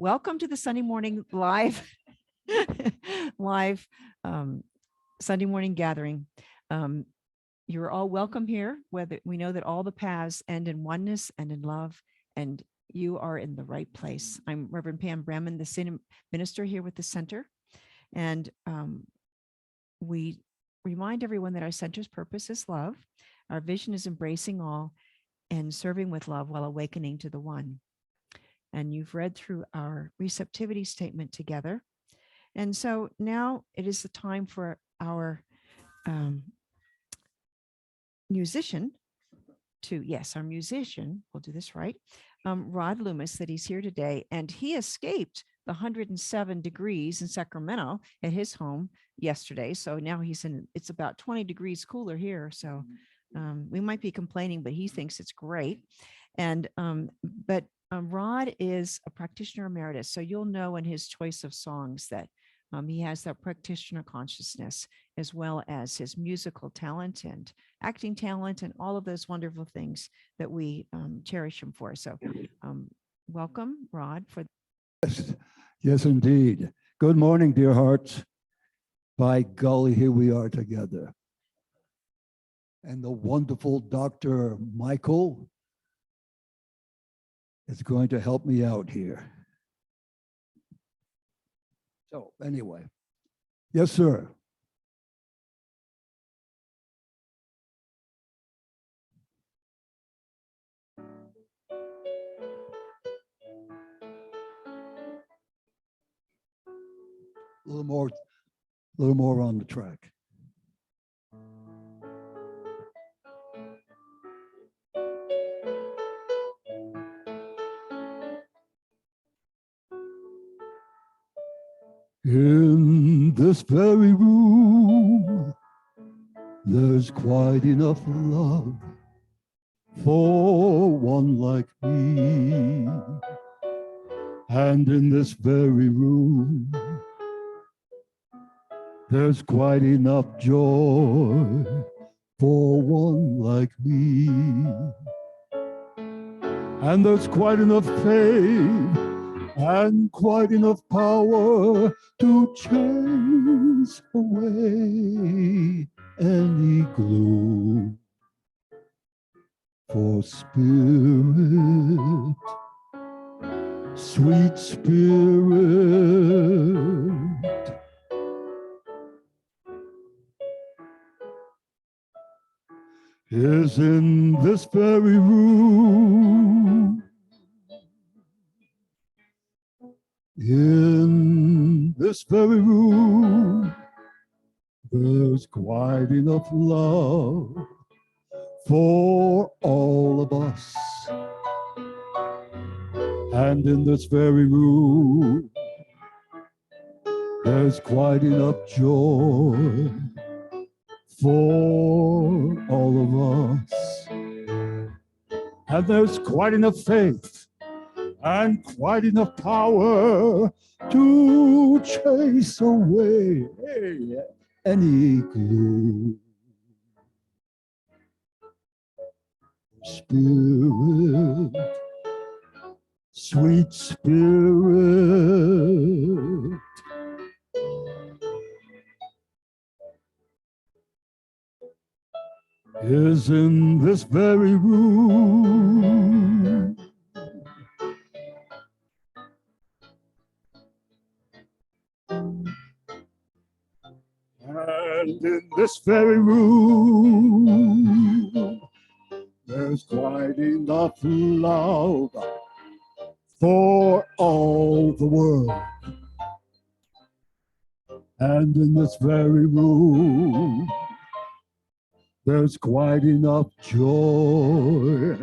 welcome to the Sunday morning live, live Sunday morning gathering. You're all welcome here. Whether we know that all the paths end in oneness and in love, and you are in the right place. I'm Rev Pam Brandman, the senior minister here with the center, and we remind everyone that our center's purpose is love. Our vision is embracing all and serving with love while awakening to the one. And you've read through our receptivity statement together. And so now it is the time for our musician to, yes, our musician, we'll do this right, Rod Loomis, that he's here today. And he escaped the 107 degrees in Sacramento at his home yesterday. So now it's about 20 degrees cooler here. So we might be complaining, but he thinks it's great. And, Rod is a practitioner emeritus. So you'll know in his choice of songs that he has that practitioner consciousness, as well as his musical talent and acting talent and all of those wonderful things that we cherish him for. So welcome, Rod. Yes, indeed. Good morning, dear hearts. By golly, here we are together. And the wonderful Dr. Michael is going to help me out here. So anyway, yes, sir. A little more on the track. In this very room, there's quite enough love for one like me. And in this very room, there's quite enough joy for one like me. And there's quite enough faith and quite enough power to chase away any gloom. For spirit, sweet spirit, is in this very room. In this very room, there's quite enough love for all of us. And in this very room, there's quite enough joy for all of us. And there's quite enough faith and quite enough power to chase away any gloom. Spirit, sweet spirit, is in this very room. And in this very room, there's quite enough love for all the world. And in this very room, there's quite enough joy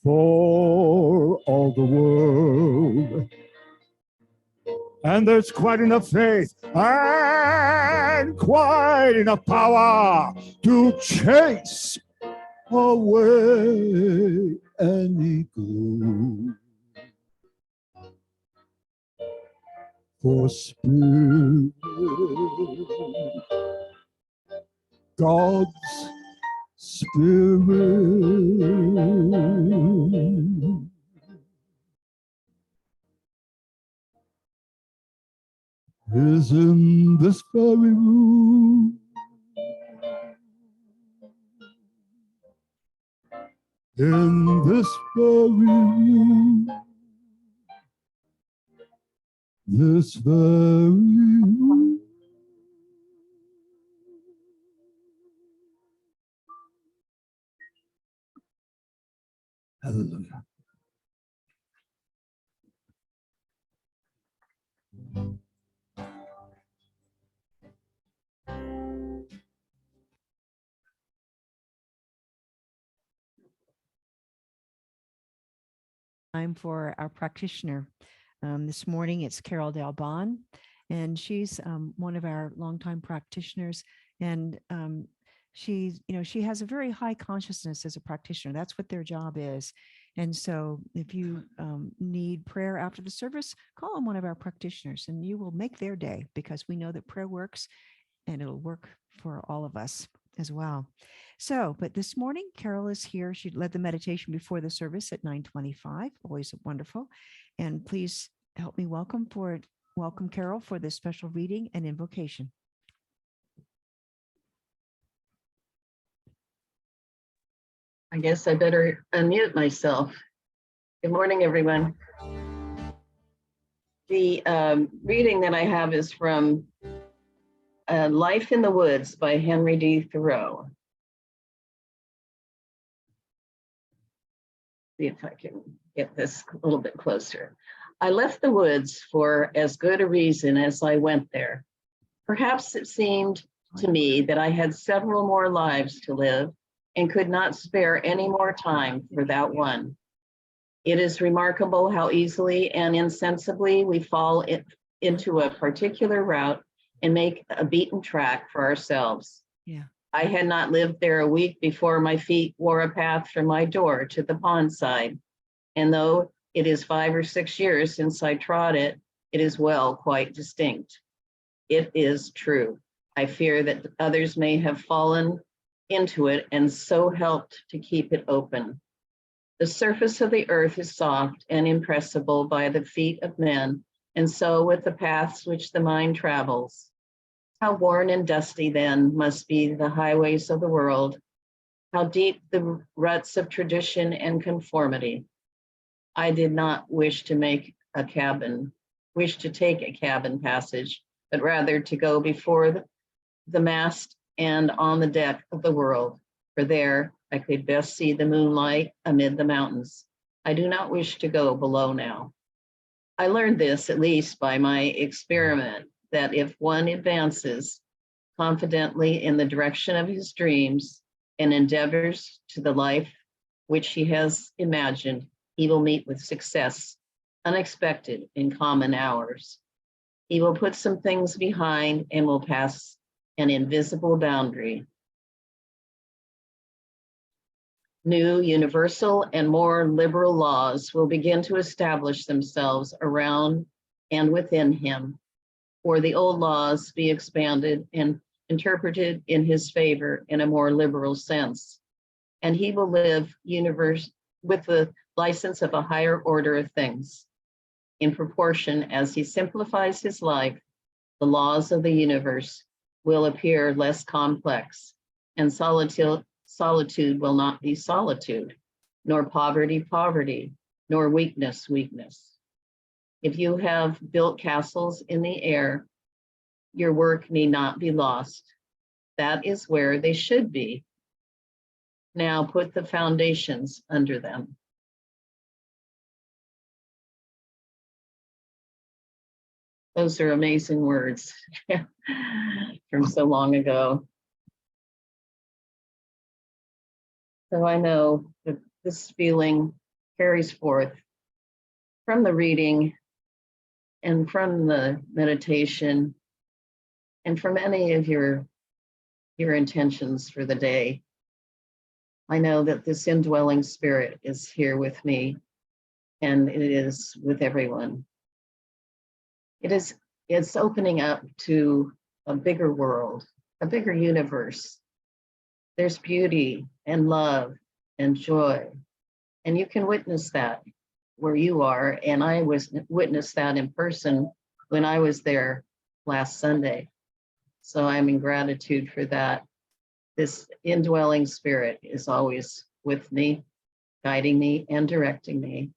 for all the world. And there's quite enough faith and quite enough power to chase away any gloom. For spirit, God's spirit, is in this very room. In this very room. This very room. Hallelujah. Time for our practitioner. This morning it's Carol DalBon, and she's one of our longtime practitioners. And she has a very high consciousness as a practitioner. That's what their job is. And so if you need prayer after the service, call on one of our practitioners and you will make their day, because we know that prayer works and it'll work for all of us as well. So, but this morning, Carol is here. She led the meditation before the service at 9:25, always wonderful. And please help me welcome Carol for this special reading and invocation. I guess I better unmute myself. Good morning, everyone. The reading that I have is from Life in the Woods by Henry D. Thoreau. See if I can get this a little bit closer. I left the woods for as good a reason as I went there. Perhaps it seemed to me that I had several more lives to live and could not spare any more time for that one. It is remarkable how easily and insensibly we fall into a particular route and make a beaten track for ourselves. Yeah. I had not lived there a week before my feet wore a path from my door to the pond side. And though it is 5 or 6 years since I trod it, it is well quite distinct. It is true. I fear that others may have fallen into it and so helped to keep it open. The surface of the earth is soft and impressible by the feet of men, and so with the paths which the mind travels. How worn and dusty then must be the highways of the world, how deep the ruts of tradition and conformity. I did not wish to take a cabin passage, but rather to go before the mast and on the deck of the world, for there I could best see the moonlight amid the mountains. I do not wish to go below now. I learned this, at least by my experiment, that if one advances confidently in the direction of his dreams and endeavors to the life which he has imagined, he will meet with success, unexpected in common hours. He will put some things behind and will pass an invisible boundary. New, universal, and more liberal laws will begin to establish themselves around and within him, or the old laws be expanded and interpreted in his favor in a more liberal sense. And he will live with the license of a higher order of things. In proportion as he simplifies his life, the laws of the universe will appear less complex, and solitude will not be solitude, nor poverty, nor weakness. If you have built castles in the air, your work need not be lost. That is where they should be. Now put the foundations under them. Those are amazing words from so long ago. So I know that this feeling carries forth from the reading and from the meditation and from any of your intentions for the day. I know that this indwelling spirit is here with me, and it is with everyone. It's opening up to a bigger world, a bigger universe. There's beauty and love and joy, and you can witness that where you are. And I witnessed that in person when I was there last Sunday. So I'm in gratitude for that. This indwelling spirit is always with me, guiding me and directing me.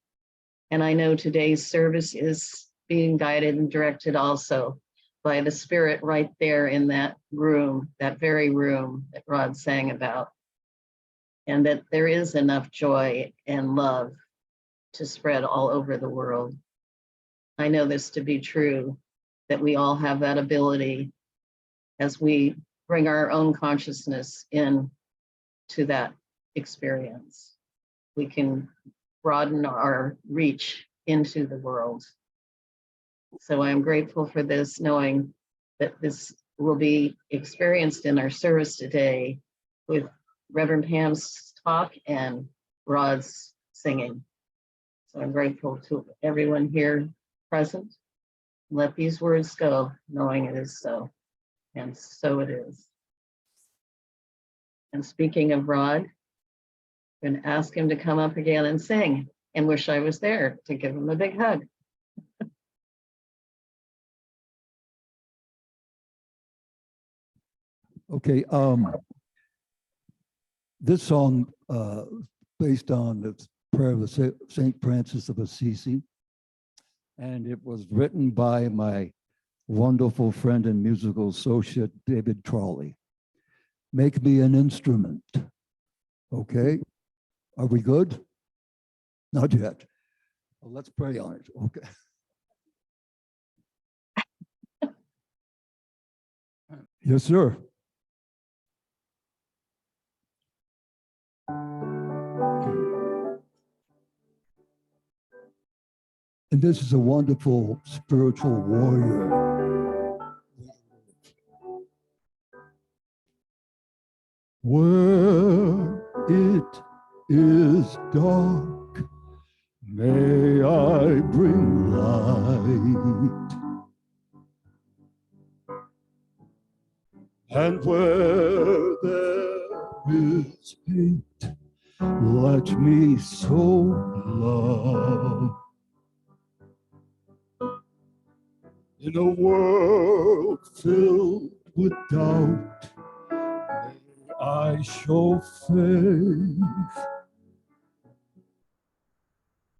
And I know today's service is being guided and directed also by the spirit right there in that room, that very room that Rod sang about. And that there is enough joy and love to spread all over the world. I know this to be true, that we all have that ability as we bring our own consciousness in to that experience. We can broaden our reach into the world. So I'm grateful for this, knowing that this will be experienced in our service today with Reverend Pam's talk and Rod's singing. So I'm grateful to everyone here present. Let these words go, knowing it is so, and so it is. And speaking of Rod, I'm going to ask him to come up again and sing, and wish I was there to give him a big hug. Okay, this song based on the prayer of Saint Francis of Assisi, and it was written by my wonderful friend and musical associate, David Trolley. Make me an instrument. Okay, are we good? Not yet. Well, let's pray on it. Okay. Yes, sir. And this is a wonderful spiritual warrior. Where it is dark, may I bring light. And where there is hate, let me sow love. In a world filled with doubt, may I show faith.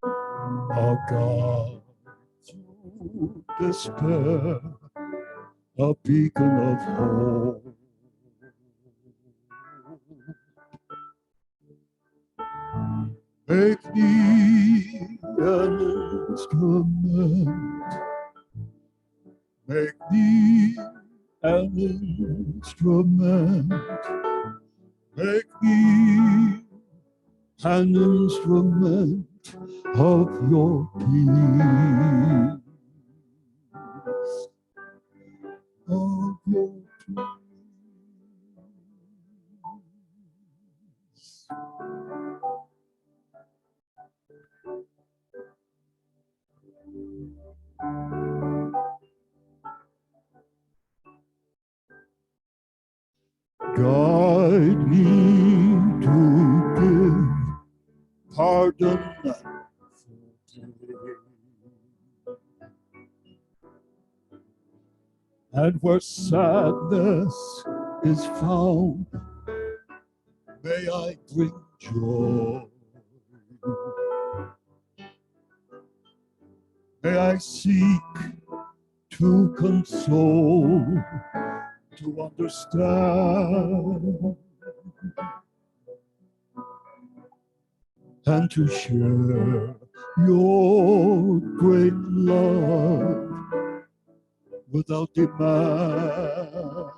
A God through despair, a beacon of hope. Make me an instrument. Make me an instrument. Make me an instrument of your peace. Of your peace. Guide me to give pardon and forgive. And where sadness is found, may I bring joy. May I seek to console, to understand, and to share your great love without demand.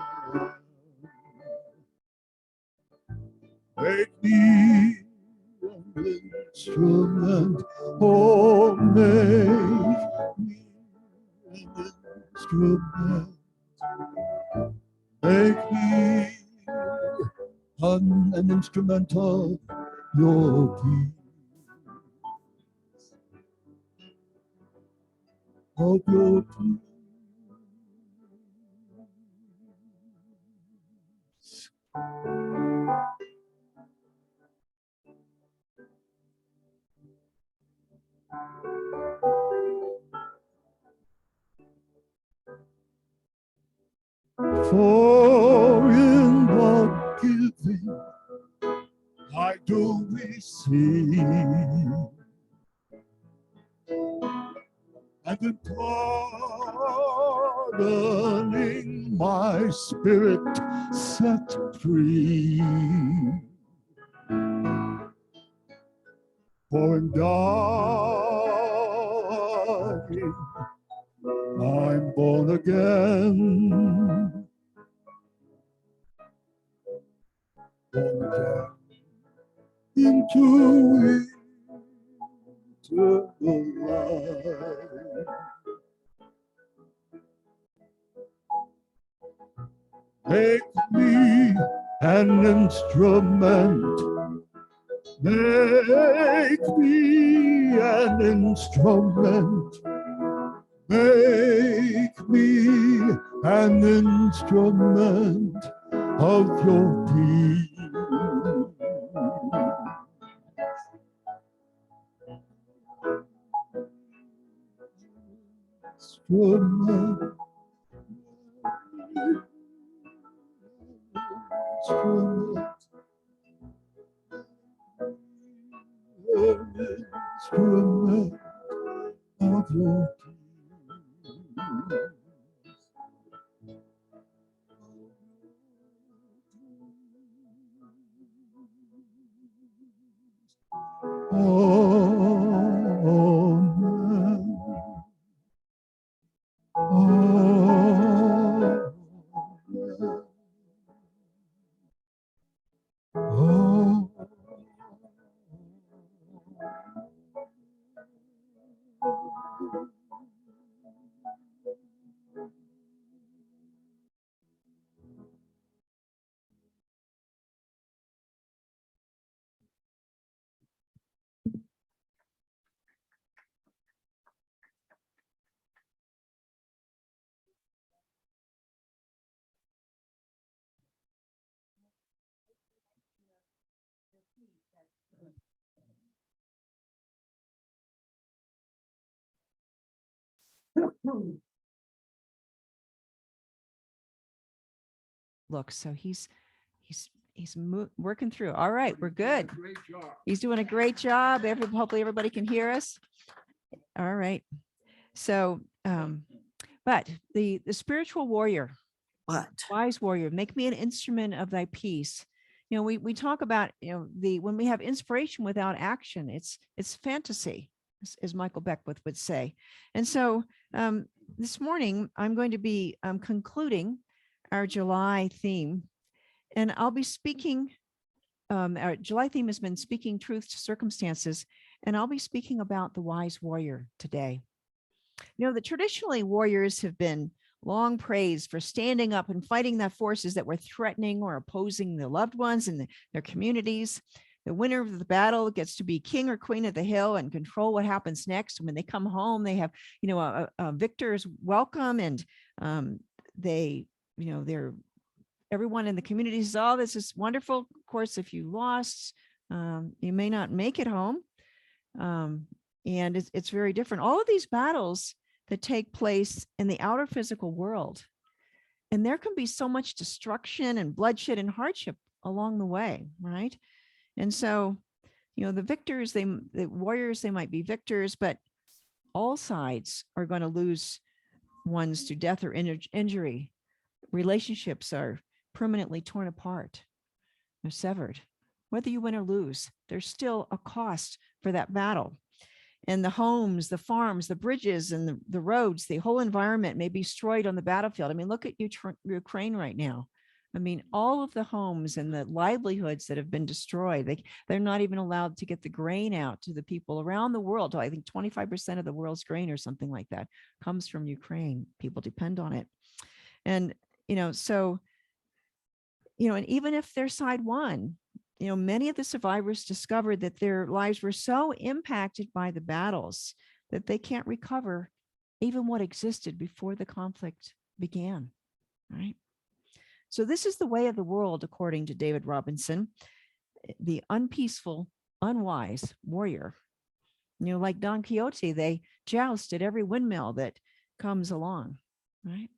Make me an instrument, oh, make me an instrument. Make me an instrument of your peace. Of your peace. For in the giving I do receive, and in pardoning my spirit set free. For in dying I'm born again, into eternal life. Make me an instrument. Make me an instrument. Make me an instrument of your peace. Instrument. Instrument of your Amen. Amen. Oh. Look, so he's working through. All right, we're good. Great job. He's doing a great job. Hopefully everybody can hear us. All right. So, but the spiritual warrior, wise warrior, make me an instrument of thy peace. You know, we talk about, you know, when we have inspiration without action, it's fantasy, as Michael Beckwith would say. And so this morning, I'm going to be concluding our July theme, and I'll be speaking. Our July theme has been speaking truth to circumstances, and I'll be speaking about the wise warrior today. You know, that traditionally warriors have been long praised for standing up and fighting the forces that were threatening or opposing their loved ones and their communities. The winner of the battle gets to be king or queen of the hill and control what happens next. When they come home, they have, you know, a victor's welcome, and they, you know, everyone in the community says, oh, this is wonderful. Of course, if you lost, you may not make it home. And it's very different. All of these battles that take place in the outer physical world, and there can be so much destruction and bloodshed and hardship along the way, right? And so, you know, the warriors, they might be victors, but all sides are going to lose ones to death or injury. Relationships are permanently torn apart. They're severed. Whether you win or lose, there's still a cost for that battle. And the homes, the farms, the bridges, and the roads, the whole environment may be destroyed on the battlefield. I mean, look at Ukraine right now. I mean, all of the homes and the livelihoods that have been destroyed, they're not even allowed to get the grain out to the people around the world. I think 25% of the world's grain or something like that comes from Ukraine. People depend on it. And, you know, so, you know, and even if their side won, you know, many of the survivors discovered that their lives were so impacted by the battles that they can't recover even what existed before the conflict began, right? So this is the way of the world, according to David Robinson, the unpeaceful, unwise warrior. You know, like Don Quixote, they joust at every windmill that comes along, right?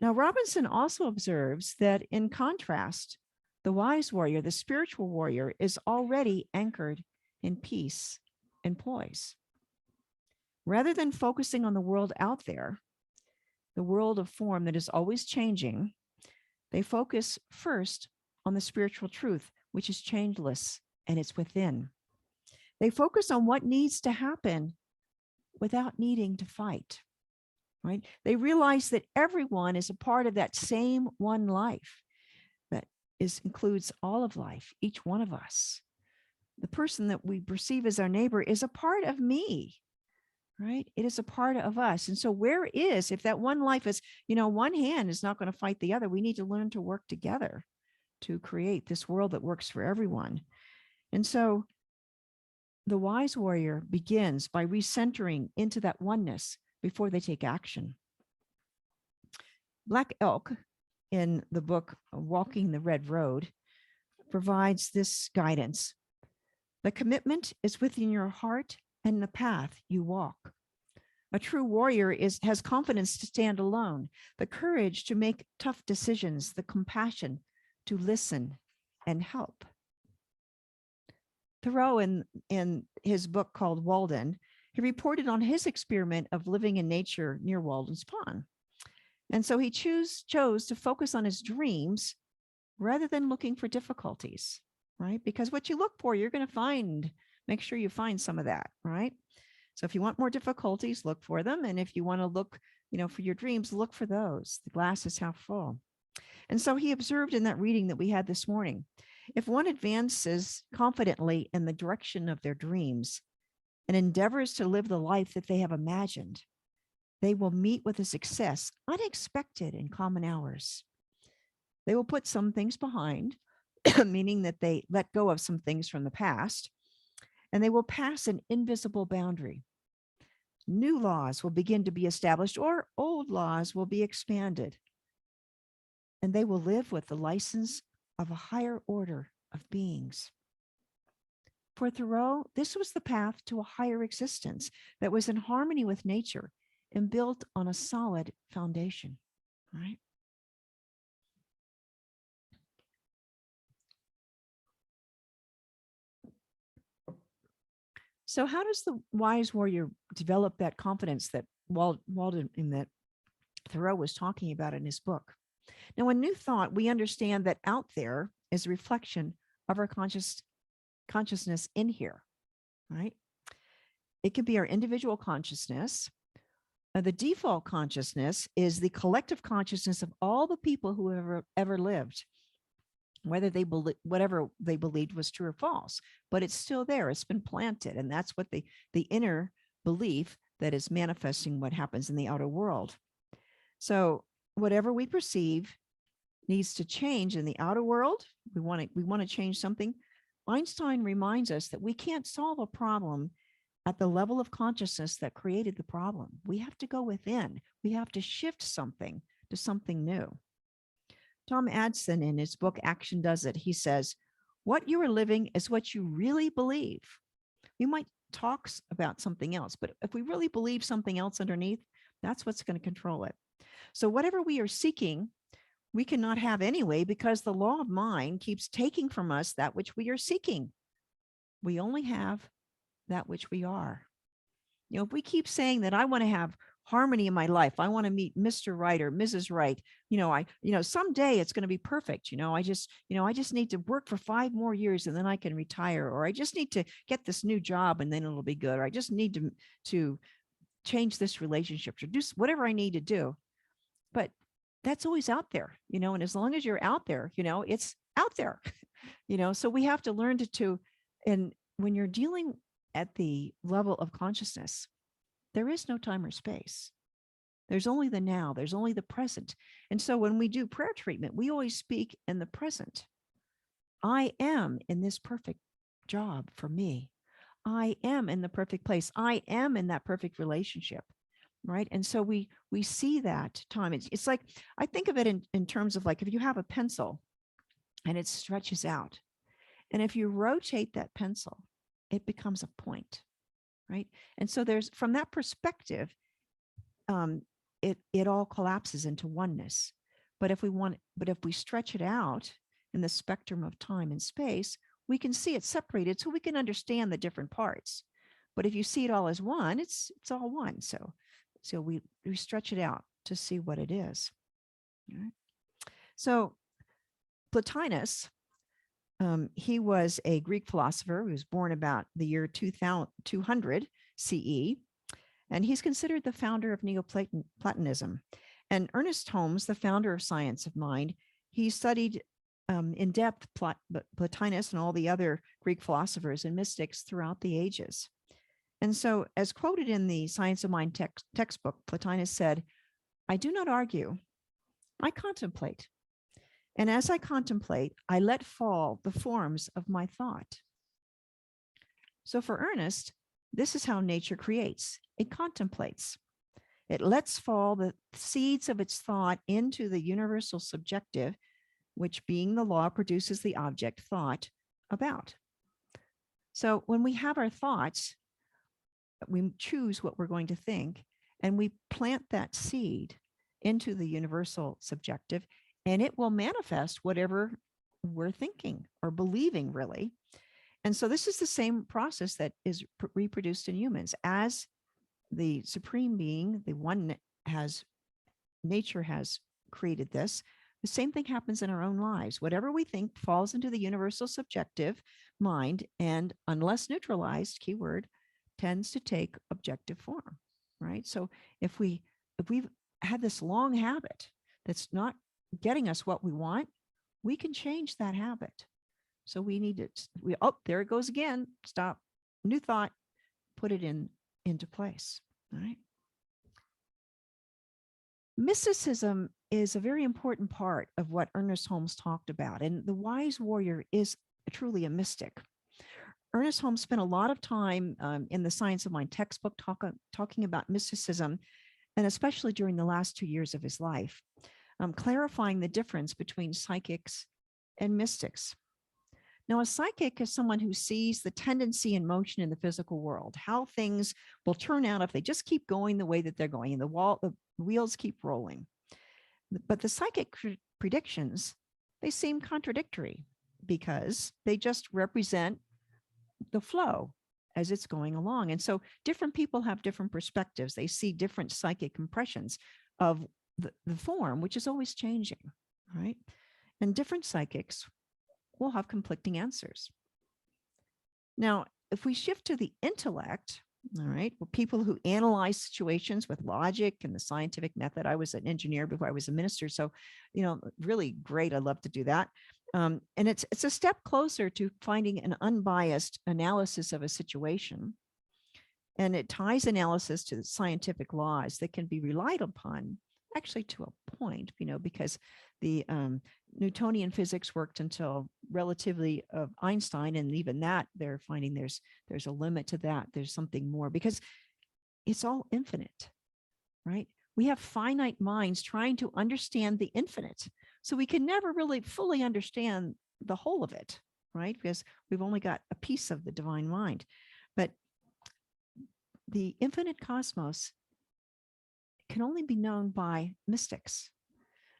Now, Robinson also observes that in contrast, the wise warrior, the spiritual warrior, is already anchored in peace and poise. Rather than focusing on the world out there, the world of form that is always changing, they focus first on the spiritual truth, which is changeless and it's within. They focus on what needs to happen without needing to fight, right? They realize that everyone is a part of that same one life that includes all of life, each one of us. The person that we perceive as our neighbor is a part of me, right? It is a part of us. And so if that one life is, one hand is not going to fight the other, we need to learn to work together to create this world that works for everyone. And so the wise warrior begins by recentering into that oneness before they take action. Black Elk, in the book Walking the Red Road, provides this guidance. The commitment is within your heart and the path you walk. A true warrior has confidence to stand alone, the courage to make tough decisions, the compassion to listen and help. Thoreau, in his book called Walden, he reported on his experiment of living in nature near Walden's Pond. And so he chose to focus on his dreams rather than looking for difficulties, right? Because what you look for, you're going to find. Make sure you find some of that, right? So if you want more difficulties, look for them. And if you want to look, for your dreams, look for those. The glass is half full. And so he observed in that reading that we had this morning, if one advances confidently in the direction of their dreams and endeavors to live the life that they have imagined, they will meet with a success unexpected in common hours. They will put some things behind, meaning that they let go of some things from the past, and they will pass an invisible boundary. New laws will begin to be established, or old laws will be expanded, and they will live with the license of a higher order of beings. For Thoreau, this was the path to a higher existence that was in harmony with nature and built on a solid foundation, right? So how does the wise warrior develop that confidence that Walden in that Thoreau was talking about in his book? Now, in New Thought, we understand that out there is a reflection of our consciousness in here, right? It could be our individual consciousness. The default consciousness is the collective consciousness of all the people who ever lived, whether whatever they believed was true or false, but it's still there. It's been planted, and that's what the inner belief that is manifesting what happens in the outer world. So whatever we perceive needs to change in the outer world. We want to change something. Einstein reminds us that we can't solve a problem at the level of consciousness that created the problem. We have to go within. We have to shift something to something new. Tom Adson, in his book Action Does It, he says, what you are living is what you really believe. We might talk about something else, but if we really believe something else underneath, that's what's going to control it. So whatever we are seeking, we cannot have anyway, because the law of mind keeps taking from us that which we are seeking. We only have that which we are. If we keep saying that I want to have harmony in my life, I want to meet Mr. Right or Mrs. Right, someday it's going to be perfect. I just need to work for 5 more years and then I can retire, or I just need to get this new job and then it'll be good, or I just need to change this relationship, or do whatever I need to do. But that's always out there, and as long as you're out there, it's out there, so we have to learn and when you're dealing at the level of consciousness, there is no time or space. There's only the now, there's only the present. And so when we do prayer treatment, we always speak in the present. I am in this perfect job for me. I am in the perfect place. I am in that perfect relationship. Right. And so we see that time. It's like, I think of it in terms of like, if you have a pencil and it stretches out, and if you rotate that pencil, it becomes a point. Right. And so from that perspective, it all collapses into oneness. But if we stretch it out in the spectrum of time and space, we can see it separated so we can understand the different parts. But if you see it all as one, it's all one. So we stretch it out to see what it is. All right. So Plotinus, he was a Greek philosopher who was born about the year 200 CE, and he's considered the founder of Neoplatonism. And Ernest Holmes, the founder of Science of Mind, he studied in depth Plotinus and all the other Greek philosophers and mystics throughout the ages. And so, as quoted in the Science of Mind textbook, Plotinus said, "I do not argue, I contemplate. And as I contemplate, I let fall the forms of my thought." So for Ernest, this is how nature creates. It contemplates. It lets fall the seeds of its thought into the universal subjective, which being the law produces the object thought about. So when we have our thoughts, we choose what we're going to think, and we plant that seed into the universal subjective, and it will manifest whatever we're thinking or believing, really. And so this is the same process that is reproduced in humans. As the supreme being, the one nature has created this, the same thing happens in our own lives. Whatever we think falls into the universal subjective mind, and unless neutralized, keyword, tends to take objective form, right? So if we've had this long habit that's not getting us what we want, we can change that habit. So we need to, oh, there it goes again. Stop, new thought, put it into place. All right. Mysticism is a very important part of what Ernest Holmes talked about, and the wise warrior is truly a mystic. Ernest Holmes spent a lot of time in the Science of Mind textbook talking about mysticism, and especially during the last 2 years of his life, clarifying the difference between psychics and mystics. Now, a psychic is someone who sees the tendency and motion in the physical world, how things will turn out if they just keep going the way that they're going, and the wheels keep rolling. But the psychic predictions, they seem contradictory because they just represent the flow as it's going along. And so different people have different perspectives. They see different psychic impressions of the form, which is always changing, right? And different psychics will have conflicting answers. Now, if we shift to the intellect, all right, well, people who analyze situations with logic and the scientific method. I was an engineer before I was a minister, so, really great. I love to do that. And it's a step closer to finding an unbiased analysis of a situation. And it ties analysis to the scientific laws that can be relied upon, actually to a point, because the Newtonian physics worked until relatively of Einstein, and even that they're finding there's a limit to that. There's something more because it's all infinite, right? We have finite minds trying to understand the infinite, so we can never really fully understand the whole of it, right? Because we've only got a piece of the divine mind. But the infinite cosmos can only be known by mystics.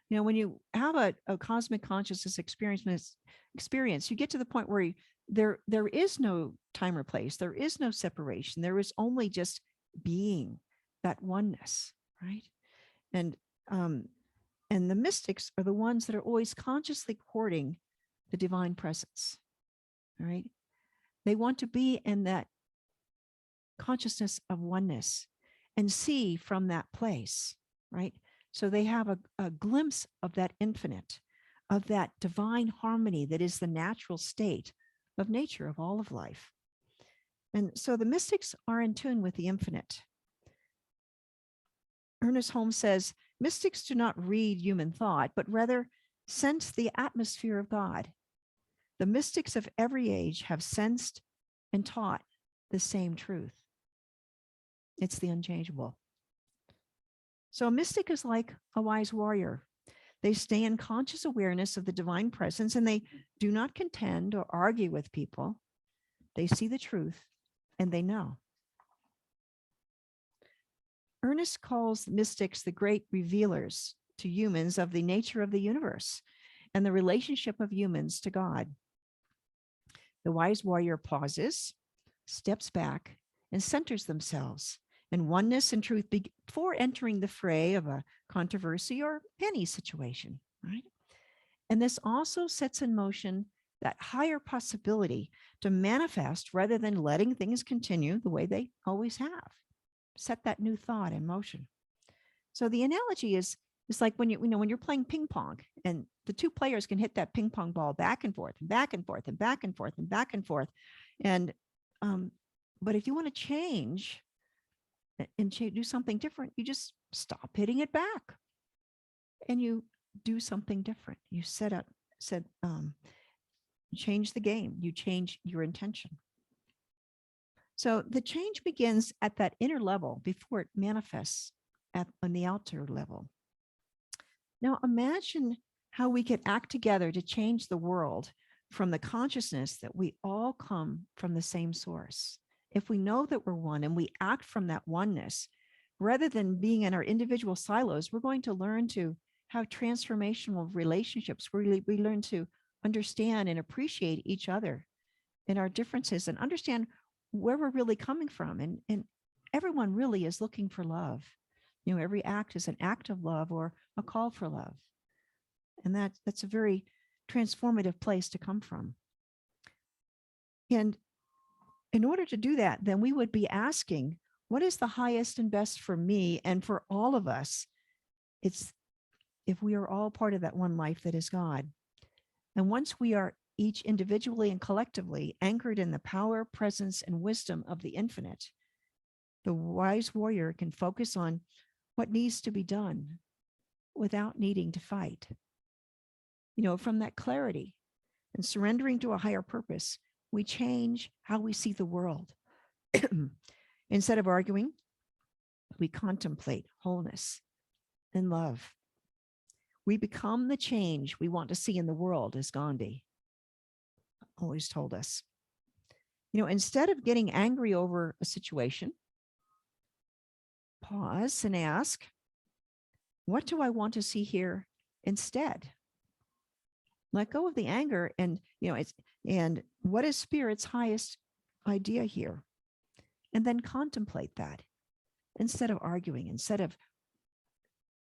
When you have a cosmic consciousness experience, you get to the point where there is no time or place. There is no separation. There is only just being, that oneness, right? And the mystics are the ones that are always consciously courting the divine presence, right? They want to be in that consciousness of oneness and see from that place, right? So they have a glimpse of that infinite, of that divine harmony that is the natural state of nature, of all of life. And so the mystics are in tune with the infinite. Ernest Holmes says, mystics do not read human thought, but rather sense the atmosphere of God. The mystics of every age have sensed and taught the same truth. It's the unchangeable. So a mystic is like a wise warrior. They stay in conscious awareness of the divine presence, and they do not contend or argue with people. They see the truth and they know. Ernest calls mystics the great revealers to humans of the nature of the universe and the relationship of humans to God. The wise warrior pauses, steps back, and centers themselves in oneness and truth before entering the fray of a controversy or any situation, right? And this also sets in motion that higher possibility to manifest rather than letting things continue the way they always have. Set that new thought in motion. So the analogy is like when when you're playing ping pong and the two players can hit that ping pong ball back and forth and back and forth and back and forth and back and forth. And but if you want to change and do something different, you just stop hitting it back and you do something different. You change the game, you change your intention. So the change begins at that inner level before it manifests on the outer level. Now imagine how we could act together to change the world from the consciousness that we all come from the same source. If we know that we're one and we act from that oneness, rather than being in our individual silos, we're going to learn to have transformational relationships. We learn to understand and appreciate each other and our differences and understand where we're really coming from. And everyone really is looking for love. You know, every act is an act of love or a call for love. And that's a very transformative place to come from. And in order to do that, then we would be asking, what is the highest and best for me and for all of us? It's if we are all part of that one life that is God. And once we are each individually and collectively anchored in the power, presence, and wisdom of the infinite, the wise warrior can focus on what needs to be done without needing to fight. You know, from that clarity and surrendering to a higher purpose, we change how we see the world. Instead of arguing, we contemplate wholeness and love. We become the change we want to see in the world, as Gandhi always told us. You know, instead of getting angry over a situation, pause and ask, what do I want to see here instead? Let go of the anger and, and what is Spirit's highest idea here? And then contemplate that instead of arguing, instead of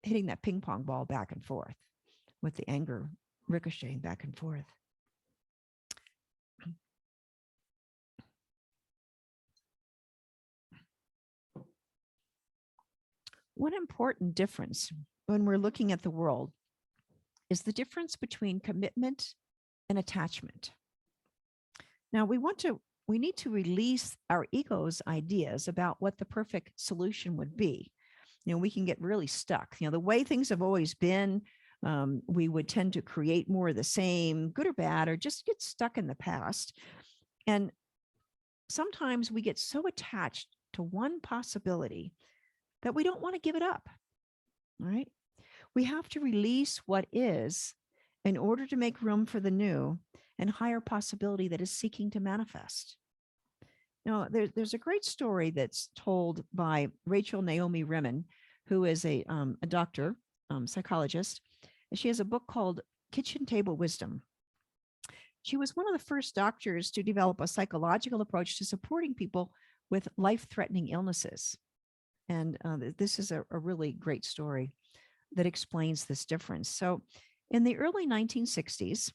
hitting that ping pong ball back and forth with the anger ricocheting back and forth. One important difference when we're looking at the world is the difference between commitment and attachment. Now we need to release our ego's ideas about what the perfect solution would be. You know, we can get really stuck. You know, the way things have always been, we would tend to create more of the same, good or bad, or just get stuck in the past. And sometimes we get so attached to one possibility that we don't want to give it up, right? We have to release what is in order to make room for the new and higher possibility that is seeking to manifest. Now, there's a great story that's told by Rachel Naomi Remen, who is a doctor, psychologist. And she has a book called Kitchen Table Wisdom. She was one of the first doctors to develop a psychological approach to supporting people with life-threatening illnesses. And this is a really great story that explains this difference. So in the early 1960s,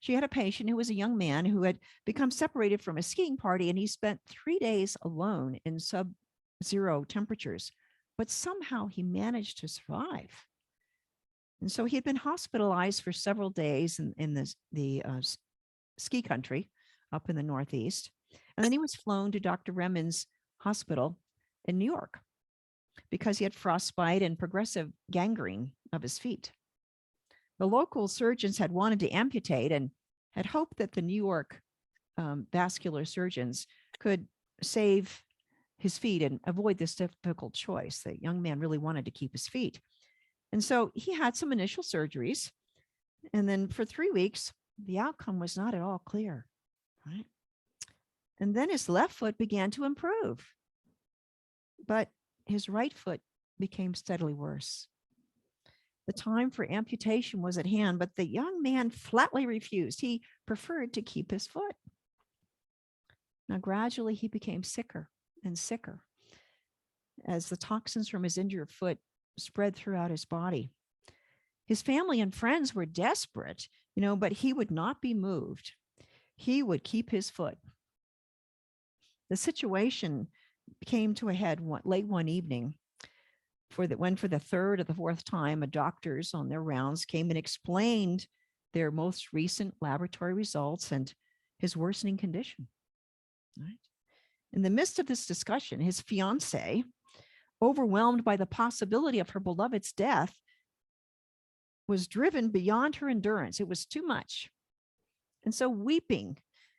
she had a patient who was a young man who had become separated from a skiing party, and he spent 3 days alone in sub-zero temperatures, but somehow he managed to survive. And so he had been hospitalized for several days in the ski country up in the Northeast. And then he was flown to Dr. Remen's hospital in New York because he had frostbite and progressive gangrene of his feet. The local surgeons had wanted to amputate and had hoped that the New York vascular surgeons could save his feet and avoid this difficult choice. The young man really wanted to keep his feet. And so he had some initial surgeries. And then for 3 weeks, the outcome was not at all clear, right? And then his left foot began to improve. But his right foot became steadily worse. The time for amputation was at hand, but the young man flatly refused. He preferred to keep his foot. Now, gradually, he became sicker and sicker as the toxins from his injured foot spread throughout his body. His family and friends were desperate, but he would not be moved. He would keep his foot. The situation came to a head late one evening when for the third or the fourth time, doctors on their rounds came and explained their most recent laboratory results and his worsening condition. Right? In the midst of this discussion, his fiancée, overwhelmed by the possibility of her beloved's death, was driven beyond her endurance. It was too much. And so weeping,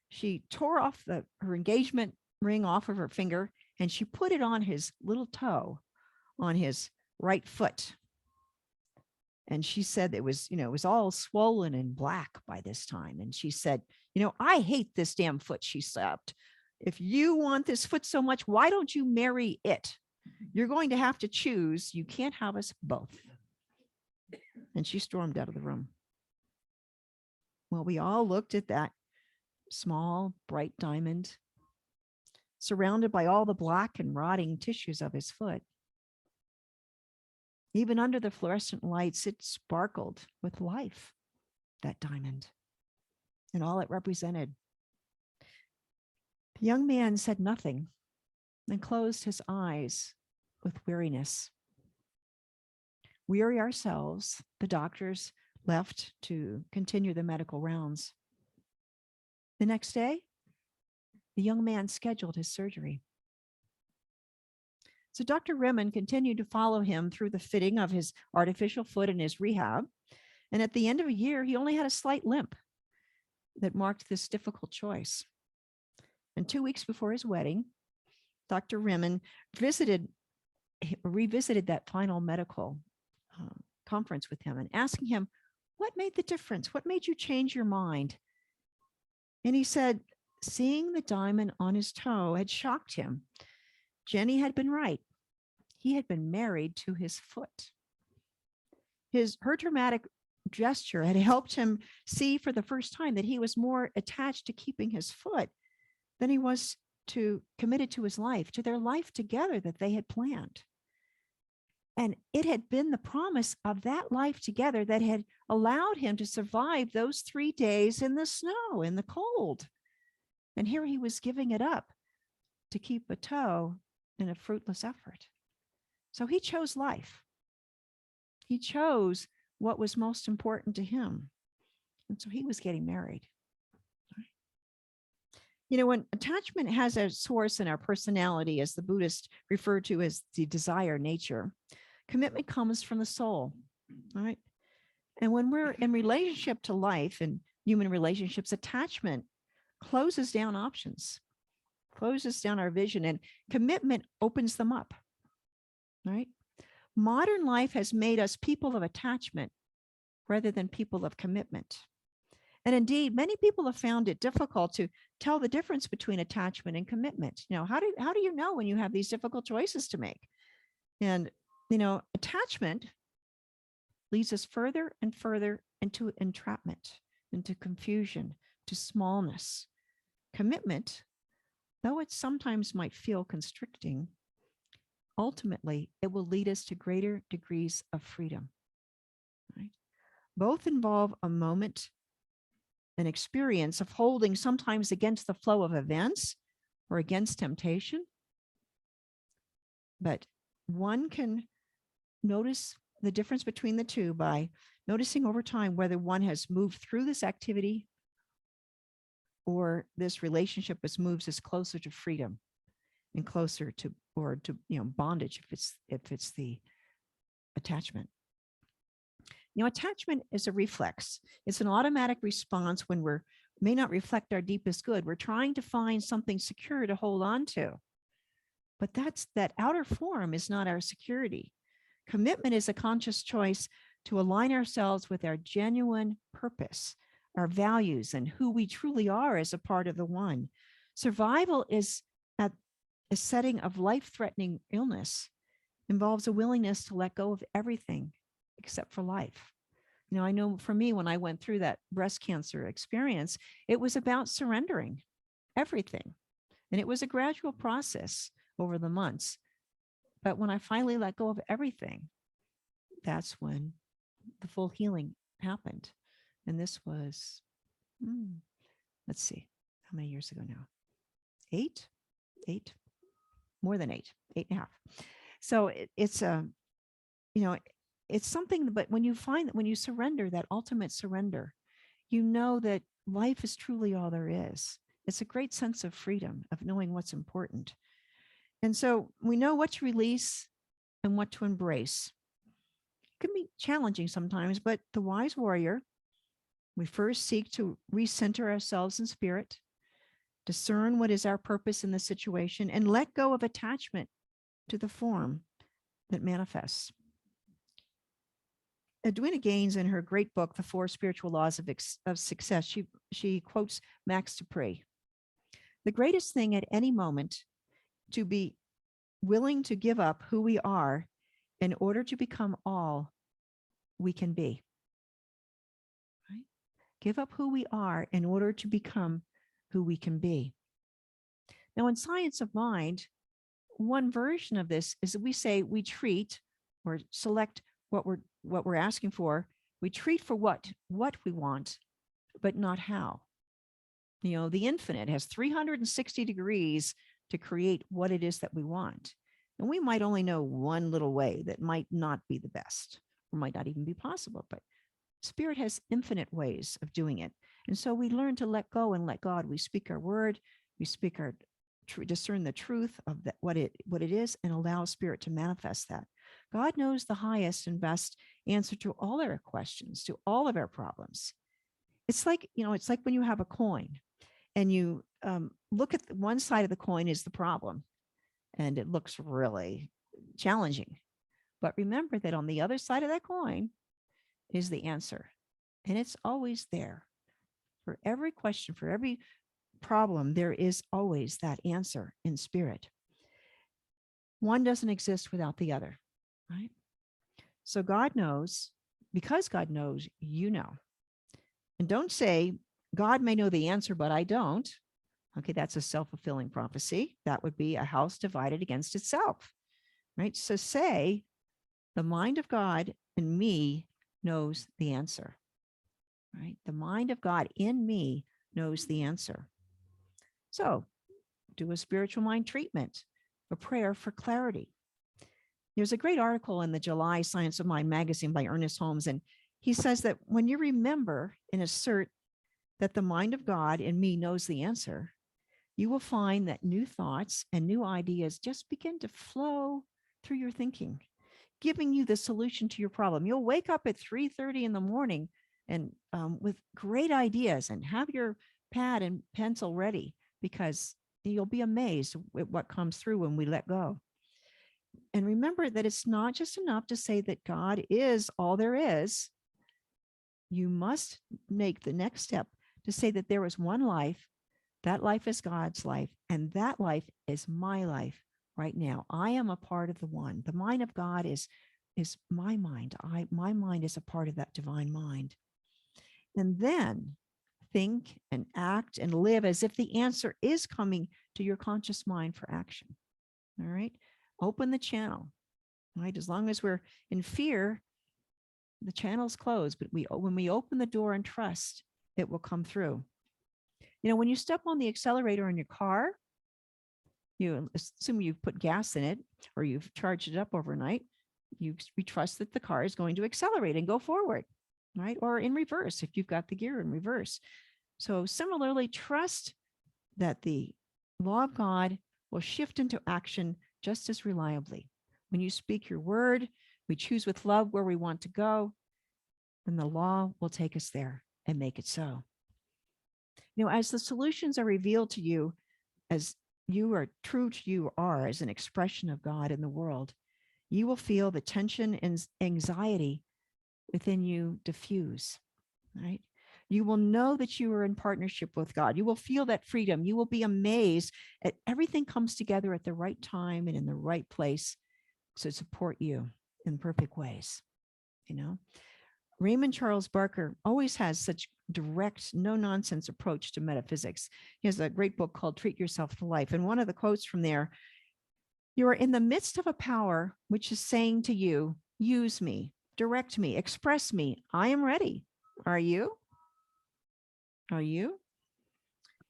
she tore off her engagement ring off of her finger and she put it on his little toe on his right foot. And she said it was all swollen and black by this time. And she said, I hate this damn foot, she sobbed. If you want this foot so much, why don't you marry it? You're going to have to choose. You can't have us both. And she stormed out of the room. Well, we all looked at that small, bright diamond, surrounded by all the black and rotting tissues of his foot. Even under the fluorescent lights, it sparkled with life, that diamond, and all it represented. The young man said nothing and closed his eyes with weariness. Weary ourselves, the doctors left to continue the medical rounds. The next day, the young man scheduled his surgery. So Dr. Rimmon continued to follow him through the fitting of his artificial foot and his rehab. And at the end of a year, he only had a slight limp that marked this difficult choice. And 2 weeks before his wedding, Dr. Rimmon revisited that final medical conference with him and asking him, what made the difference? What made you change your mind? And he said, seeing the diamond on his toe had shocked him. Jenny had been right. He had been married to his foot. Her dramatic gesture had helped him see for the first time that he was more attached to keeping his foot than he was committed to his life, to their life together that they had planned. And it had been the promise of that life together that had allowed him to survive those 3 days in the snow, in the cold. And here he was giving it up to keep a toe in a fruitless effort. So he chose life. He chose what was most important to him. And so he was getting married. When attachment has a source in our personality, as the Buddhists refer to as the desire nature, commitment comes from the soul, right? And when we're in relationship to life and human relationships, attachment closes down options, closes down our vision, and commitment opens them up, right? Modern life has made us people of attachment rather than people of commitment. And indeed, many people have found it difficult to tell the difference between attachment and commitment. How do you know when you have these difficult choices to make? And, attachment leads us further and further into entrapment, into confusion, to smallness. Commitment, though it sometimes might feel constricting, ultimately, it will lead us to greater degrees of freedom. Right? Both involve a moment, an experience of holding sometimes against the flow of events or against temptation. But one can notice the difference between the two by noticing over time whether one has moved through this activity or this relationship moves us closer to freedom and closer to bondage if it's the attachment. Attachment is a reflex. It's an automatic response when may not reflect our deepest good. We're trying to find something secure to hold on to. But that outer form is not our security. Commitment is a conscious choice to align ourselves with our genuine purpose, our values, and who we truly are as a part of the one. Survival is at a setting of life-threatening illness, involves a willingness to let go of everything except for life. I know for me, when I went through that breast cancer experience, it was about surrendering everything. And it was a gradual process over the months. But when I finally let go of everything, that's when the full healing happened. And this was, let's see, how many years ago now? Eight, more than 8.5. So it's it's something, but when you find that when you surrender, that ultimate surrender, you know that life is truly all there is. It's a great sense of freedom, of knowing what's important. And so we know what to release and what to embrace. It can be challenging sometimes, but the wise warrior, we first seek to recenter ourselves in spirit, discern what is our purpose in the situation, and let go of attachment to the form that manifests. Edwina Gaines, in her great book, The Four Spiritual Laws of Success, she quotes Max Dupree. The greatest thing at any moment to be willing to give up who we are in order to become all we can be. Right? Give up who we are in order to become who we can be. Now, in Science of Mind, one version of this is that we say we treat or select what we're asking for. We treat for what we want, but not how. The infinite has 360 degrees to create what it is that we want. And we might only know one little way that might not be the best or might not even be possible, but Spirit has infinite ways of doing it. And so we learn to let go and let God. We speak our word, we speak our discern the truth of that, what it is, and allow Spirit to manifest that. God knows the highest and best answer to all our questions, to all of our problems. It's like, it's like when you have a coin and you look at one side of the coin is the problem, and it looks really challenging. But remember that on the other side of that coin is the answer. And it's always there. For every question, for every problem, there is always that answer in Spirit. One doesn't exist without the other, right? So God knows, because God knows, you know. And don't say, God may know the answer, but I don't. Okay, that's a self-fulfilling prophecy. That would be a house divided against itself, right? So say, the mind of God in me knows the answer, right? The mind of God in me knows the answer. So do a spiritual mind treatment, a prayer for clarity. There's a great article in the July Science of Mind magazine by Ernest Holmes, and he says that when you remember and assert that the mind of God in me knows the answer, you will find that new thoughts and new ideas just begin to flow through your thinking, giving you the solution to your problem. You'll wake up at 3:30 in the morning and with great ideas, and have your pad and pencil ready, because you'll be amazed at what comes through when we let go. And remember that it's not just enough to say that God is all there is. You must make the next step to say that there is one life. That life is God's life, and that life is my life right now. I am a part of the one. The mind of God is my mind. My mind is a part of that divine mind. And then think and act and live as if the answer is coming to your conscious mind for action. All right. Open the channel. Right. As long as we're in fear, the channel's closed. But when we open the door and trust, it will come through. When you step on the accelerator in your car, you assume you've put gas in it or you've charged it up overnight. We trust that the car is going to accelerate and go forward, right? Or in reverse, if you've got the gear in reverse. So similarly, trust that the law of God will shift into action just as reliably. When you speak your word, we choose with love where we want to go, then the law will take us there and make it so. As the solutions are revealed to you, as you are true to you are as an expression of God in the world, you will feel the tension and anxiety within you diffuse, right? You will know that you are in partnership with God. You will feel that freedom. You will be amazed at everything comes together at the right time and in the right place to support you in perfect ways. You know, Raymond Charles Barker always has such direct, no nonsense approach to metaphysics. He has a great book called Treat Yourself to Life. And one of the quotes from there, you are in the midst of a power which is saying to you, use me, direct me, express me. I am ready. Are you? Are you?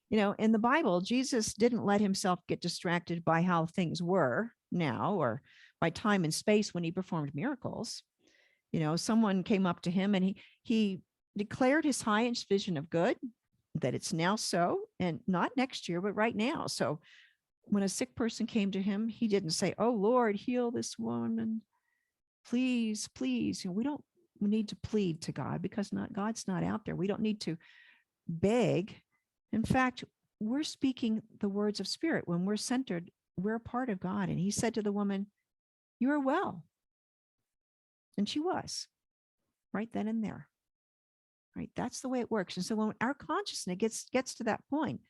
You know, in the Bible, Jesus didn't let himself get distracted by how things were now or by time and space when he performed miracles. You know, someone came up to him and he declared his highest vision of good, that it's now so, and not next year, but right now. So when a sick person came to him, he didn't say, oh, Lord, heal this woman. Please, please. You know, we don't need to plead to God because God's not out there. We don't need to beg. In fact, we're speaking the words of spirit. When we're centered, we're a part of God. And he said to the woman, you are well. And she was right then and there. Right. That's the way it works. And so when our consciousness gets to that point,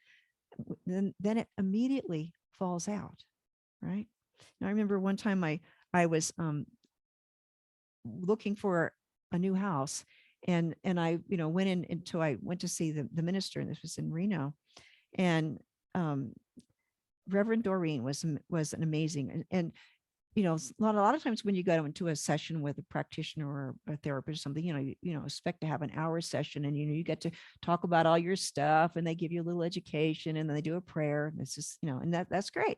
then it immediately falls out. Right. And I remember one time I was looking for a new house, and I, you know, I went to see the minister, and this was in Reno, and Reverend Doreen was an amazing, and you know, a lot of times when you go into a session with a practitioner or a therapist or something, you know, expect to have an hour session, and you get to talk about all your stuff, and they give you a little education, and then they do a prayer, and it's just, you know, and that's great.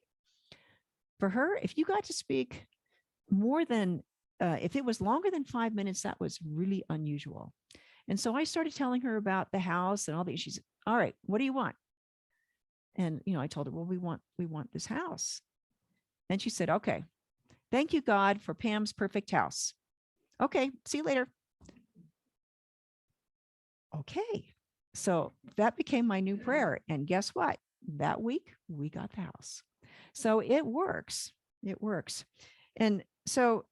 For her, if you got to speak more than if it was longer than 5 minutes, that was really unusual. And so I started telling her about the house and all that. She said, all right, what do you want? And, you know, I told her, well, we want this house. And she said, okay, thank you, God, for Pam's perfect house. Okay, see you later. Okay, so that became my new prayer. And guess what? That week, we got the house. So it works. It works. And so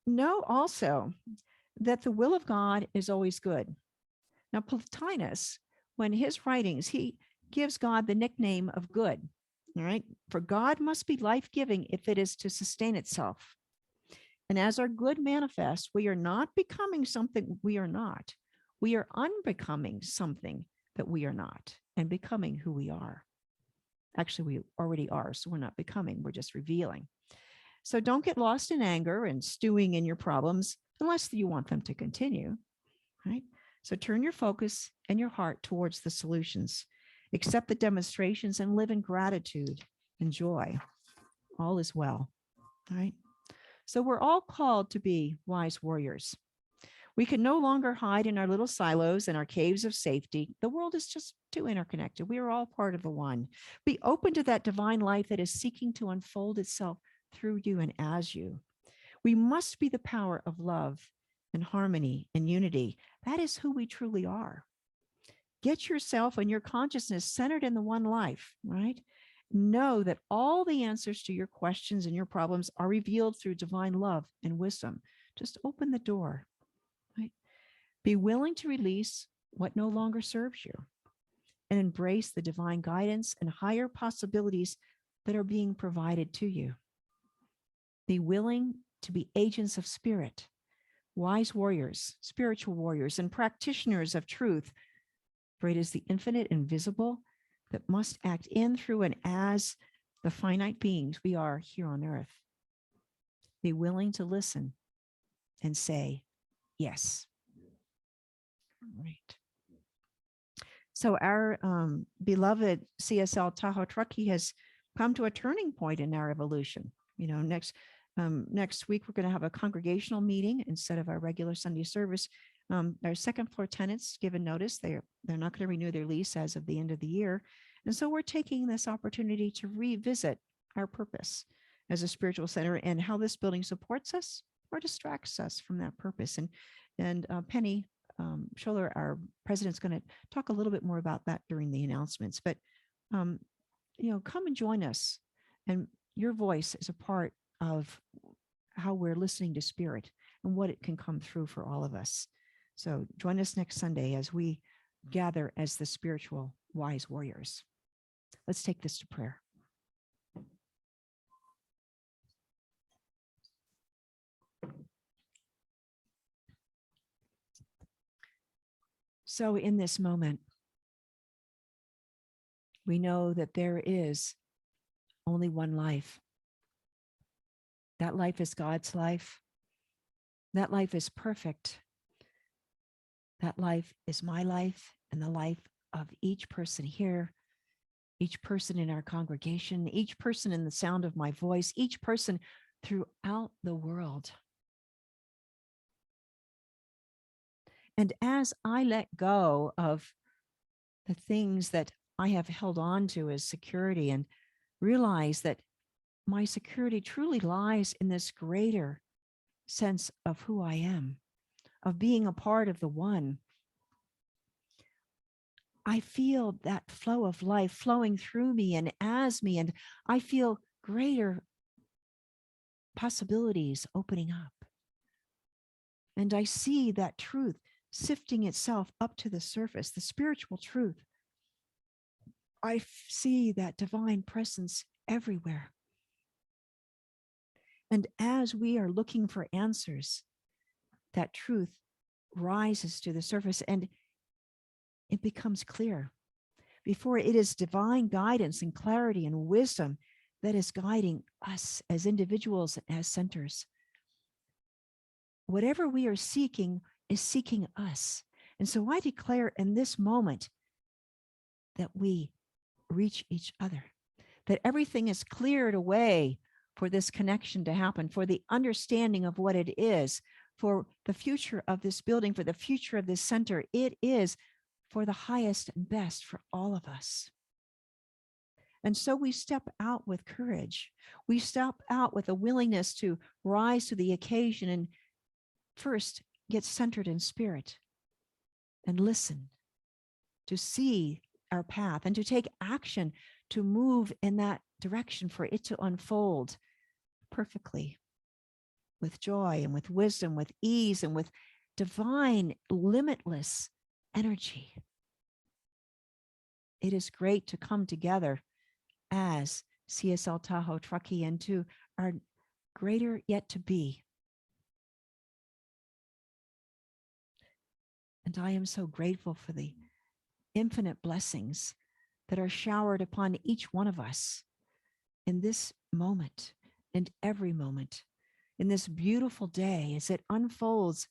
know also that the will of God is always good. Now, Plotinus, when his writings, he gives God the nickname of good. All right. For God must be life-giving if it is to sustain itself. And as our good manifests, we are not becoming something we are not. We are unbecoming something that we are not and becoming who we are. Actually, we already are. So we're not becoming, we're just revealing. So don't get lost in anger and stewing in your problems unless you want them to continue, right? So turn your focus and your heart towards the solutions. Accept the demonstrations and live in gratitude and joy. All is well, right? So we're all called to be wise warriors. We can no longer hide in our little silos and our caves of safety. The world is just too interconnected. We are all part of the one. Be open to that divine life that is seeking to unfold itself through you and as you. We must be the power of love and harmony and unity. That is who we truly are. Get yourself and your consciousness centered in the one life, right? Know that all the answers to your questions and your problems are revealed through divine love and wisdom. Just open the door, right? Be willing to release what no longer serves you and embrace the divine guidance and higher possibilities that are being provided to you. Be willing to be agents of spirit, wise warriors, spiritual warriors, and practitioners of truth. For it is the infinite invisible that must act in, through, and as the finite beings we are here on earth. Be willing to listen and say yes. Right. So our beloved CSL Tahoe-Truckee has come to a turning point in our evolution. You know, next week, we're going to have a congregational meeting instead of our regular Sunday service. Our second floor tenants given notice they're not going to renew their lease as of the end of the year. And so we're taking this opportunity to revisit our purpose as a spiritual center and how this building supports us or distracts us from that purpose. And Penny Scholler, our president, is going to talk a little bit more about that during the announcements. But, you know, come and join us. And your voice is a part of how we're listening to spirit and what it can come through for all of us. So join us next Sunday as we gather as the spiritual wise warriors. Let's take this to prayer. So in this moment, we know that there is only one life. That life is God's life. That life is perfect. That life is my life and the life of each person here, each person in our congregation, each person in the sound of my voice, each person throughout the world. And as I let go of the things that I have held on to as security and realize that my security truly lies in this greater sense of who I am, of being a part of the one, I feel that flow of life flowing through me and as me, and I feel greater possibilities opening up. And I see that truth sifting itself up to the surface, the spiritual truth. I see that divine presence everywhere. And as we are looking for answers, that truth rises to the surface and it becomes clear. Before it is divine guidance and clarity and wisdom that is guiding us as individuals and as centers. Whatever we are seeking is seeking us. And so I declare in this moment that we reach each other, that everything is cleared away for this connection to happen, for the understanding of what it is, for the future of this building, for the future of this center. It is for the highest and best for all of us. And so we step out with courage. We step out with a willingness to rise to the occasion and first get centered in spirit and listen, to see our path and to take action to move in that direction for it to unfold perfectly with joy and with wisdom, with ease and with divine, limitless energy. It is great to come together as CSL Tahoe-Truckee and to our greater yet to be. And I am so grateful for the infinite blessings that are showered upon each one of us in this moment and every moment, in this beautiful day as it unfolds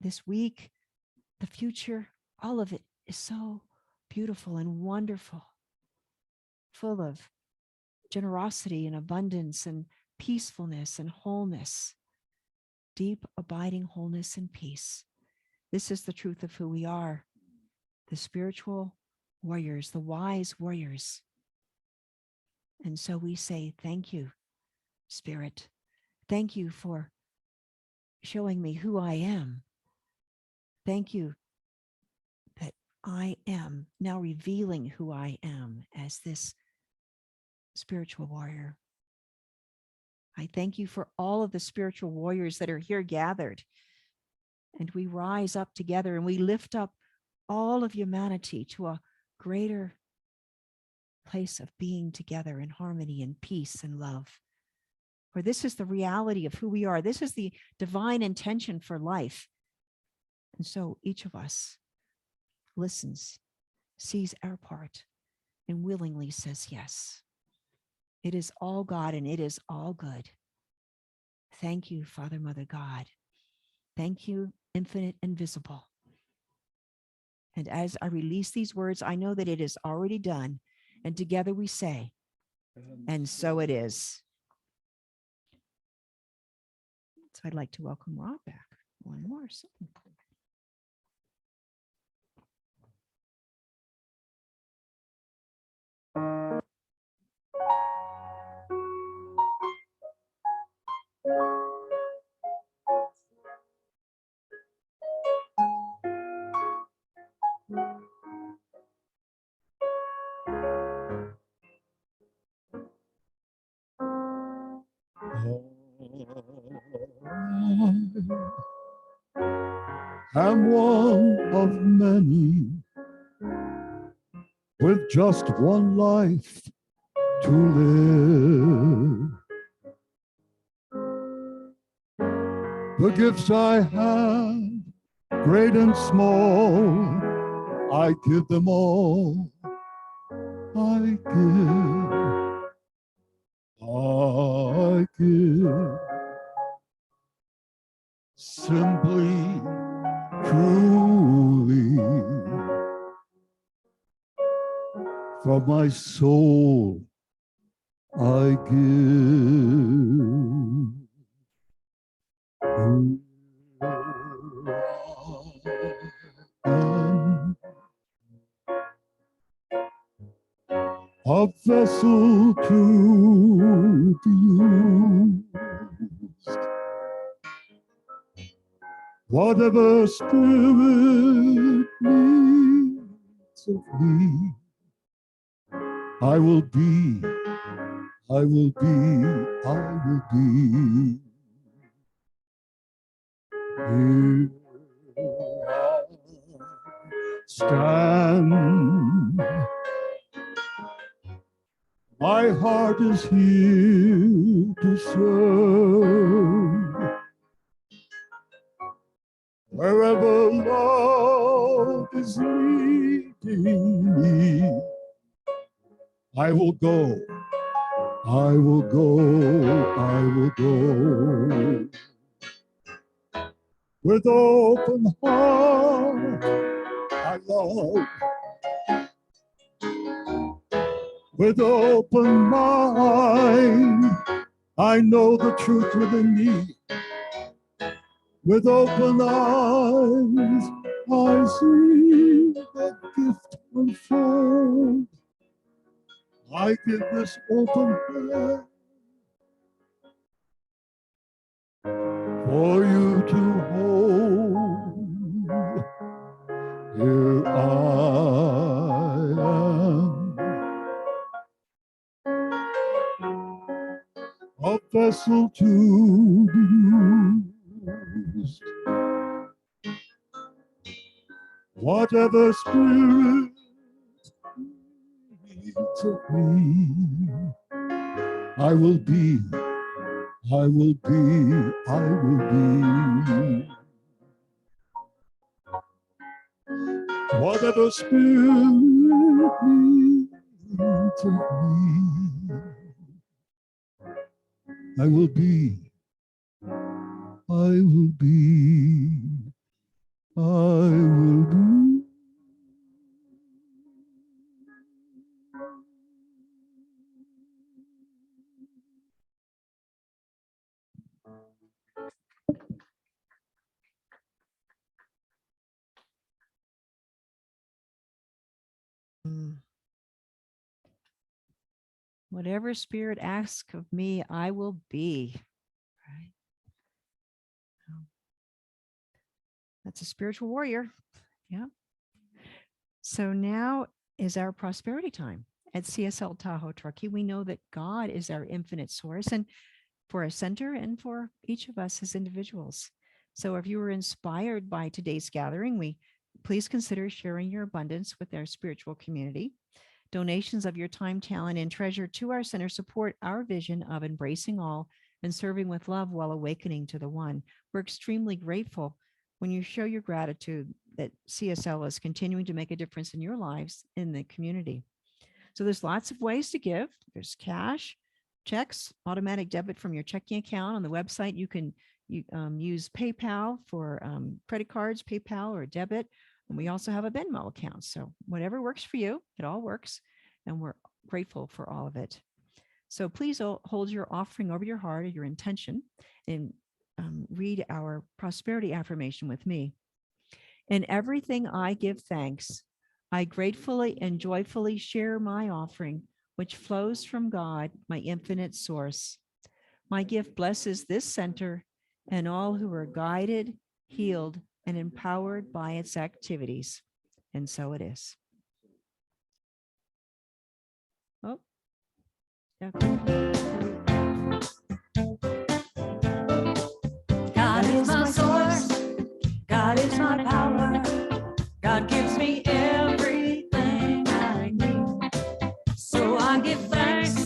this week, the future, all of it is so beautiful and wonderful, full of generosity and abundance and peacefulness and wholeness, deep abiding wholeness and peace. This is the truth of who we are, the spiritual warriors, the wise warriors. And so we say, thank you, Spirit. Thank you for showing me who I am. Thank you that I am now revealing who I am as this spiritual warrior. I thank you for all of the spiritual warriors that are here gathered. And we rise up together and we lift up all of humanity to a greater place of being together in harmony and peace and love. For this is the reality of who we are. This is the divine intention for life. And so each of us listens, sees our part, and willingly says yes. It is all God and it is all good. Thank you, Father, Mother, God. Thank you, infinite and visible. And as I release these words, I know that it is already done. And together we say, and so it is. So I'd like to welcome Rob back. One more. I'm one of many with just one life to live. The gifts I have great and small, I give them all. I give simply, truly, from my soul I give. A vessel to be used. Whatever spirit needs of me, I will be, I will be, I will be. Here I stand. My heart is here to serve. Wherever love is leading me, I will go, I will go, I will go. With open heart, I love. With open mind, I know the truth within me. With open eyes, I see the gift unfold. I give this open hand for you to hold. Here I am, a vessel to be used. Whatever spirit needs of me, I will be, I will be, I will be. Whatever spirit needs of me, I will be, I will be, I will be. Whatever spirit asks of me, I will be. Right? That's a spiritual warrior. Yeah. So now is our prosperity time at CSL Tahoe-Truckee. We know that God is our infinite source, and for a center and for each of us as individuals. So if you were inspired by today's gathering, please consider sharing your abundance with our spiritual community. Donations of your time, talent, and treasure to our center support our vision of embracing all and serving with love while awakening to the one. We're extremely grateful when you show your gratitude that CSL is continuing to make a difference in your lives in the community. So there's lots of ways to give. There's cash, checks, automatic debit from your checking account. On the website, you can use PayPal for credit cards, PayPal or debit. And we also have a Venmo account. So whatever works for you, it all works. And we're grateful for all of it. So please hold your offering over your heart or your intention and read our prosperity affirmation with me. In everything I give thanks, I gratefully and joyfully share my offering, which flows from God, my infinite source. My gift blesses this center and all who are guided, healed, and empowered by its activities. And so it is. Oh, okay. God is my source. God is my power. God gives me everything I need. So I give thanks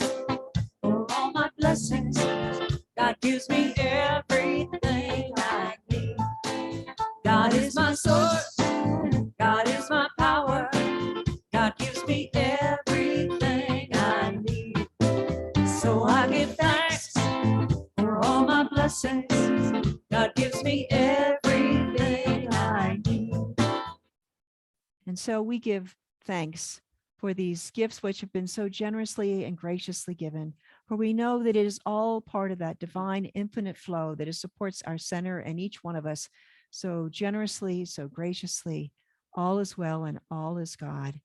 for all my blessings. God gives me everything I need. God God is my source. God is my power. God gives me everything I need. So I give thanks for all my blessings. God gives me everything I need. And so we give thanks for these gifts which have been so generously and graciously given, for we know that it is all part of that divine infinite flow that it supports our center and each one of us so generously, so graciously. All is well and all is God,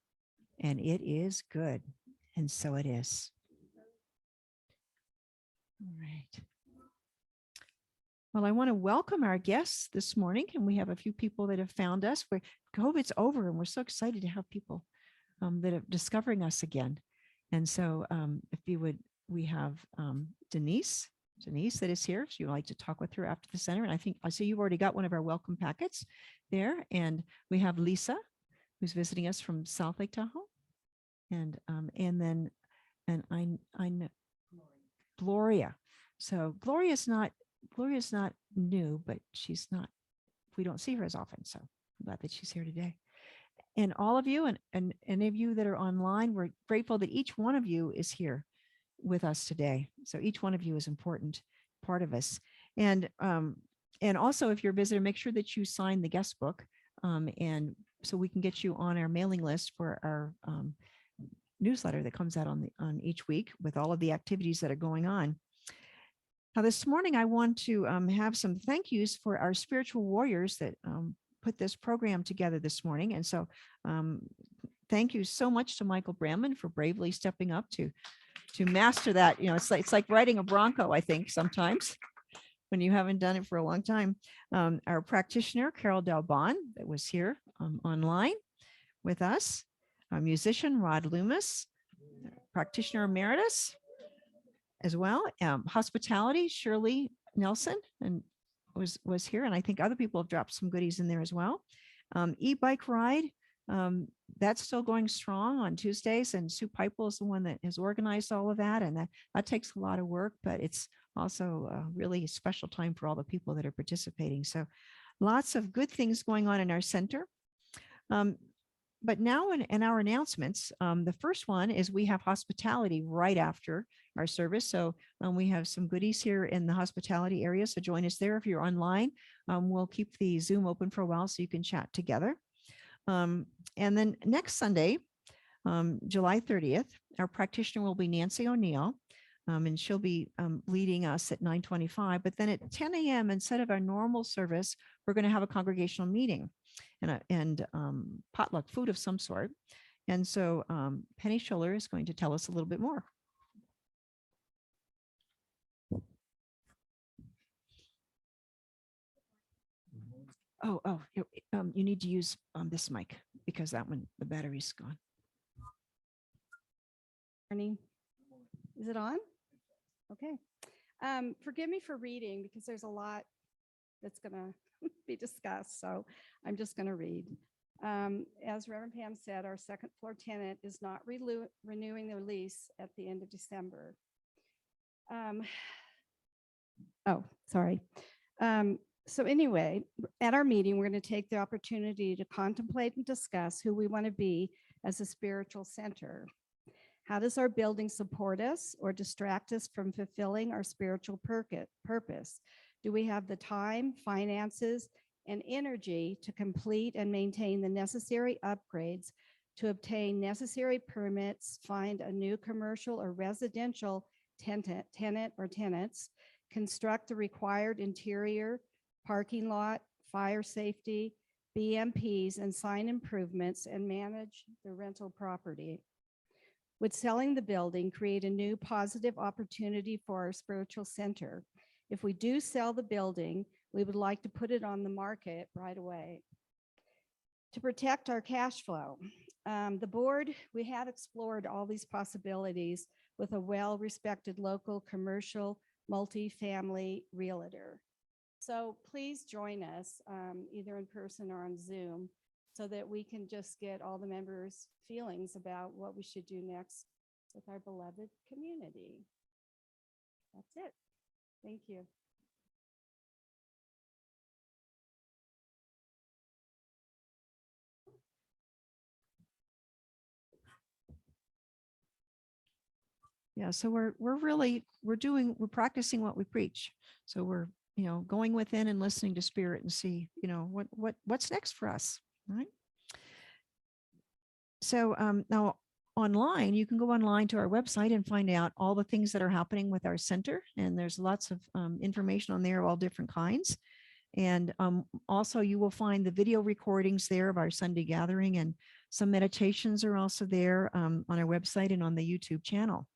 and it is good. And so it is. All right. Well, I want to welcome our guests this morning, and we have a few people that have found us. COVID's over, and we're so excited to have people that are discovering us again. And so if you would, we have Denise that is here. If you'd like to talk with her after the center. And I see you've already got one of our welcome packets there. And we have Lisa, who's visiting us from South Lake Tahoe. And then I know Gloria. So Gloria's not new, but we don't see her as often. So I'm glad that she's here today. And all of you and any of you that are online, we're grateful that each one of you is here with us today. So each one of you is important part of us. And also, if you're a visitor, make sure that you sign the guest book, and so we can get you on our mailing list for our newsletter that comes out on each week with all of the activities that are going on. Now, this morning, I want to have some thank yous for our spiritual warriors that put this program together this morning. And so thank you so much to Michael Brandman for bravely stepping up to master that. You know, it's like riding a Bronco, I think, sometimes when you haven't done it for a long time. Our practitioner, DalBon, that was here online with us, our musician, Loomis, practitioner emeritus as well. Hospitality, Shirley Nelson, and was here, and I think other people have dropped some goodies in there as well. E-bike ride, that's still going strong on Tuesdays, and Sue Pipel is the one that has organized all of that, and that takes a lot of work, but it's also a really special time for all the people that are participating. So lots of good things going on in our center. But now in our announcements, the first one is we have hospitality right after our service. So we have some goodies here in the hospitality area. So join us there if you're online. We'll keep the Zoom open for a while so you can chat together. And then next Sunday, July 30th, our practitioner will be Nancy O'Neill. And she'll be leading us at 9:25. But then at 10 a.m., instead of our normal service, we're going to have a congregational meeting and potluck food of some sort. And so Penny Schuller is going to tell us a little bit more. You need to use this mic because that one, the battery's gone. Morning. Is it on? Okay. Forgive me for reading because there's a lot that's going to be discussed. So I'm just going to read. As Rev Pam said, our second floor tenant is not renewing their lease at the end of December. Sorry. So anyway, at our meeting, we're going to take the opportunity to contemplate and discuss who we want to be as a spiritual center. How does our building support us or distract us from fulfilling our spiritual purpose? Do we have the time, finances, and energy to complete and maintain the necessary upgrades to obtain necessary permits, find a new commercial or residential tenant or tenants, construct the required interior, parking lot, fire safety, BMPs, and sign improvements, and manage the rental property? Would selling the building create a new positive opportunity for our spiritual center? If we do sell the building, we would like to put it on the market right away. To protect our cash flow, the board, we had explored all these possibilities with a well-respected local commercial multifamily realtor. So please join us either in person or on Zoom so that we can just get all the members' feelings about what we should do next with our beloved community. That's it. Thank you. Yeah. So we're practicing what we preach. So we're, going within and listening to spirit and see, what's next for us. Right. So now online, you can go online to our website and find out all the things that are happening with our center. And there's lots of information on there of all different kinds. And also you will find the video recordings there of our Sunday gathering, and some meditations are also there on our website and on the YouTube channel.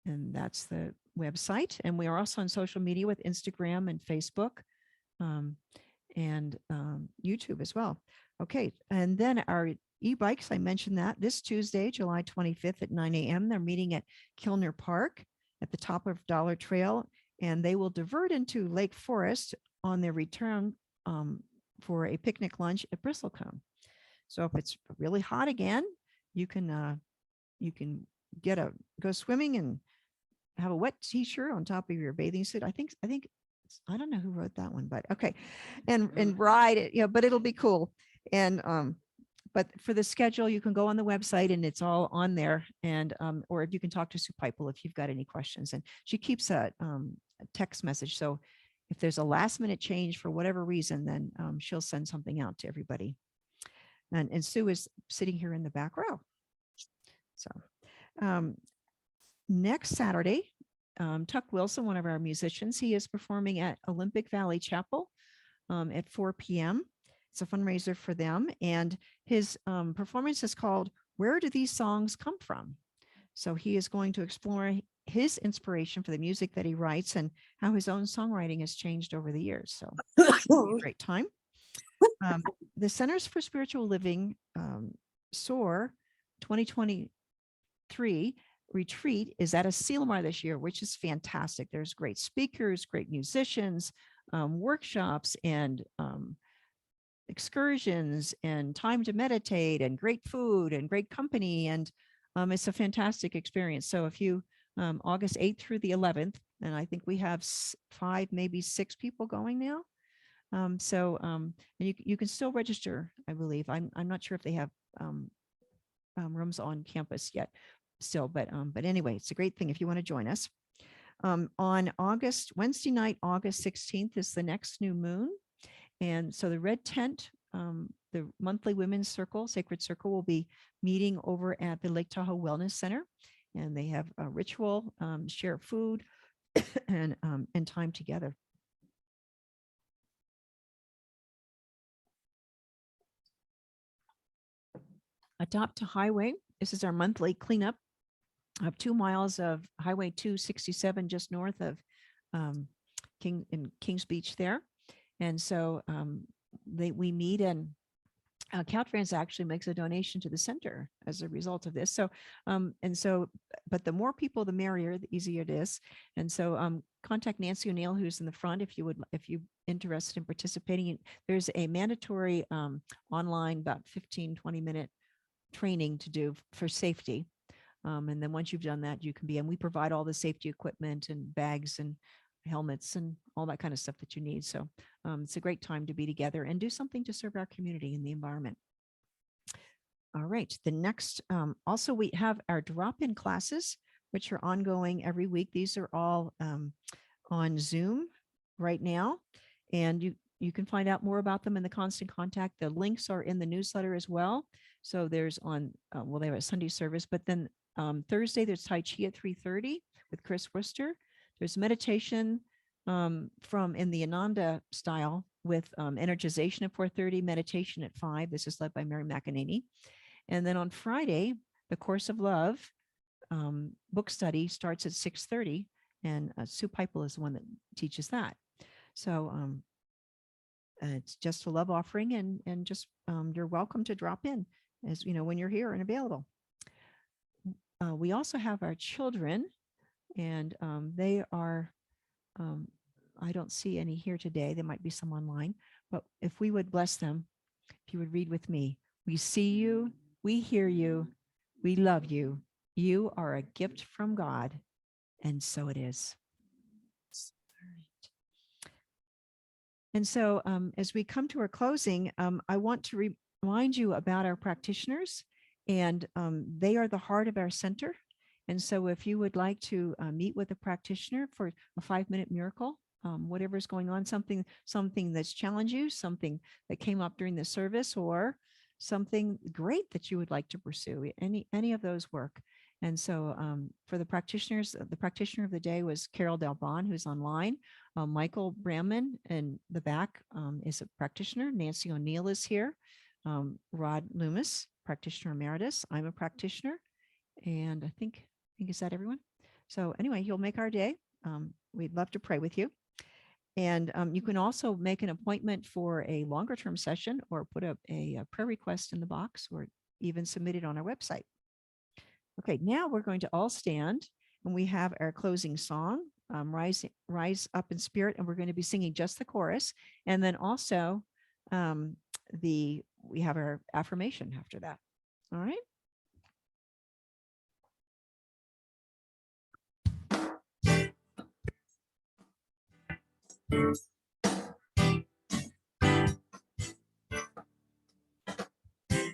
And that's the website. And we are also on social media with Instagram and Facebook and YouTube as well. Okay. And then our e-bikes, I mentioned that this Tuesday, July 25th at 9 a.m. They're meeting at Kilner Park at the top of Dollar Trail, and they will divert into Lake Forest on their return for a picnic lunch at Bristlecone. So if it's really hot again, you can go swimming and have a wet t-shirt on top of your bathing suit. I think I don't know who wrote that one, but okay. And ride it, but it'll be cool. And but for the schedule, you can go on the website and it's all on there. And or you can talk to Sue Pipel if you've got any questions. And she keeps a text message. So if there's a last minute change for whatever reason, then she'll send something out to everybody. And Sue is sitting here in the back row. So next Saturday, Tuck Wilson, one of our musicians, he is performing at Olympic Valley Chapel at 4 p.m. It's a fundraiser for them. And his performance is called Where Do These Songs Come From? So he is going to explore his inspiration for the music that he writes and how his own songwriting has changed over the years. So it'll be a great time. The Centers for Spiritual Living SOAR 2023 retreat is at Asilomar this year, which is fantastic. There's great speakers, great musicians, workshops, and excursions, and time to meditate, and great food, and great company. And it's a fantastic experience. So if you, August 8th through the 11th, and I think we have 5, maybe 6 people going now. And you can still register, I believe. I'm not sure if they have rooms on campus yet still, but anyway, it's a great thing if you want to join us. On Wednesday night, August 16th is the next new moon. And so the Red Tent, the monthly women's circle, Sacred Circle, will be meeting over at the Lake Tahoe Wellness Center. And they have a ritual, share food and time together. Adopt a Highway. This is our monthly cleanup of 2 miles of Highway 267 just north of Kings Beach there. And so we meet, and Caltrans actually makes a donation to the center as a result of this. So but the more people, the merrier, the easier it is. And so contact Nancy O'Neill, who's in the front, if you're interested in participating. There's a mandatory online about 15-20 minute training to do for safety. And then once you've done that, you can be, and we provide all the safety equipment and bags and helmets and all that kind of stuff that you need. So it's a great time to be together and do something to serve our community and the environment. All right. The next, also we have our drop-in classes, which are ongoing every week. These are all on Zoom right now. And you can find out more about them in the Constant Contact. The links are in the newsletter as well. So there's they have a Sunday service, but then Thursday there's Tai Chi at 3:30 with Chris Worcester. There's meditation in the Ananda style with energization at 4:30, meditation at 5. This is led by Mary McEnany. And then on Friday, the Course of Love book study starts at 6:30, and Sue Pipel is the one that teaches that. So it's just a love offering, and just you're welcome to drop in as when you're here and available. We also have our children, and they are, I don't see any here today. There might be some online, but if we would bless them, if you would read with me. We see you, we hear you, we love you. You are a gift from God, and so it is. All right. And so as we come to our closing, I want to remind you about our practitioners And they are the heart of our center. And so if you would like to meet with a practitioner for a 5-minute miracle, whatever's going on, something that's challenged you, something that came up during the service, or something great that you would like to pursue, any of those work. And so for the practitioners, the practitioner of the day was DalBon, who's online. Michael Brandman in the back is a practitioner. Nancy O'Neill is here. Rod Loomis, practitioner emeritus. I'm a practitioner. And I think is that everyone? So anyway, you'll make our day. We'd love to pray with you. And you can also make an appointment for a longer term session or put up a prayer request in the box or even submit it on our website. Okay, now we're going to all stand and we have our closing song, Rise Up in Spirit, and we're going to be singing just the chorus. And then also we have our affirmation after that. All right.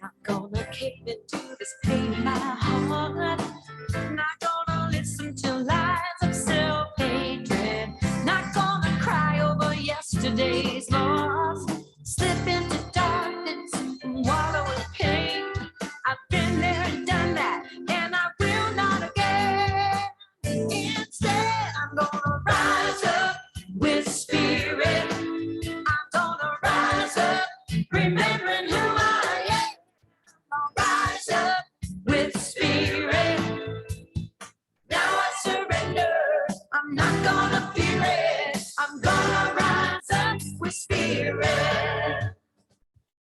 Not gonna kick into this pain in my heart. Not gonna listen to lies of self-hatred. Not gonna cry over yesterday's loss. Slip into darkness and wallow in pain. I've been there and done that, and I will not again. Instead, I'm gonna rise up with spirit. I'm gonna rise up, remembering who I am. I'll rise up with spirit. Now I surrender. I'm not gonna fear it. I'm gonna rise up with spirit.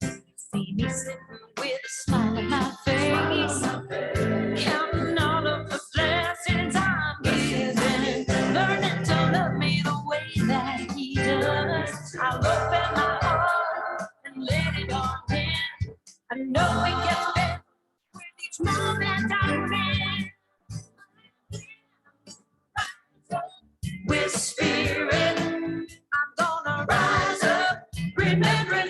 See me sitting with a smile on my face, counting all of the blessings I'm given, learning to love me the way that He does. I'll open my heart and let it all in. I know it gets better with each moment I'm in. With spirit, I'm gonna rise up, remember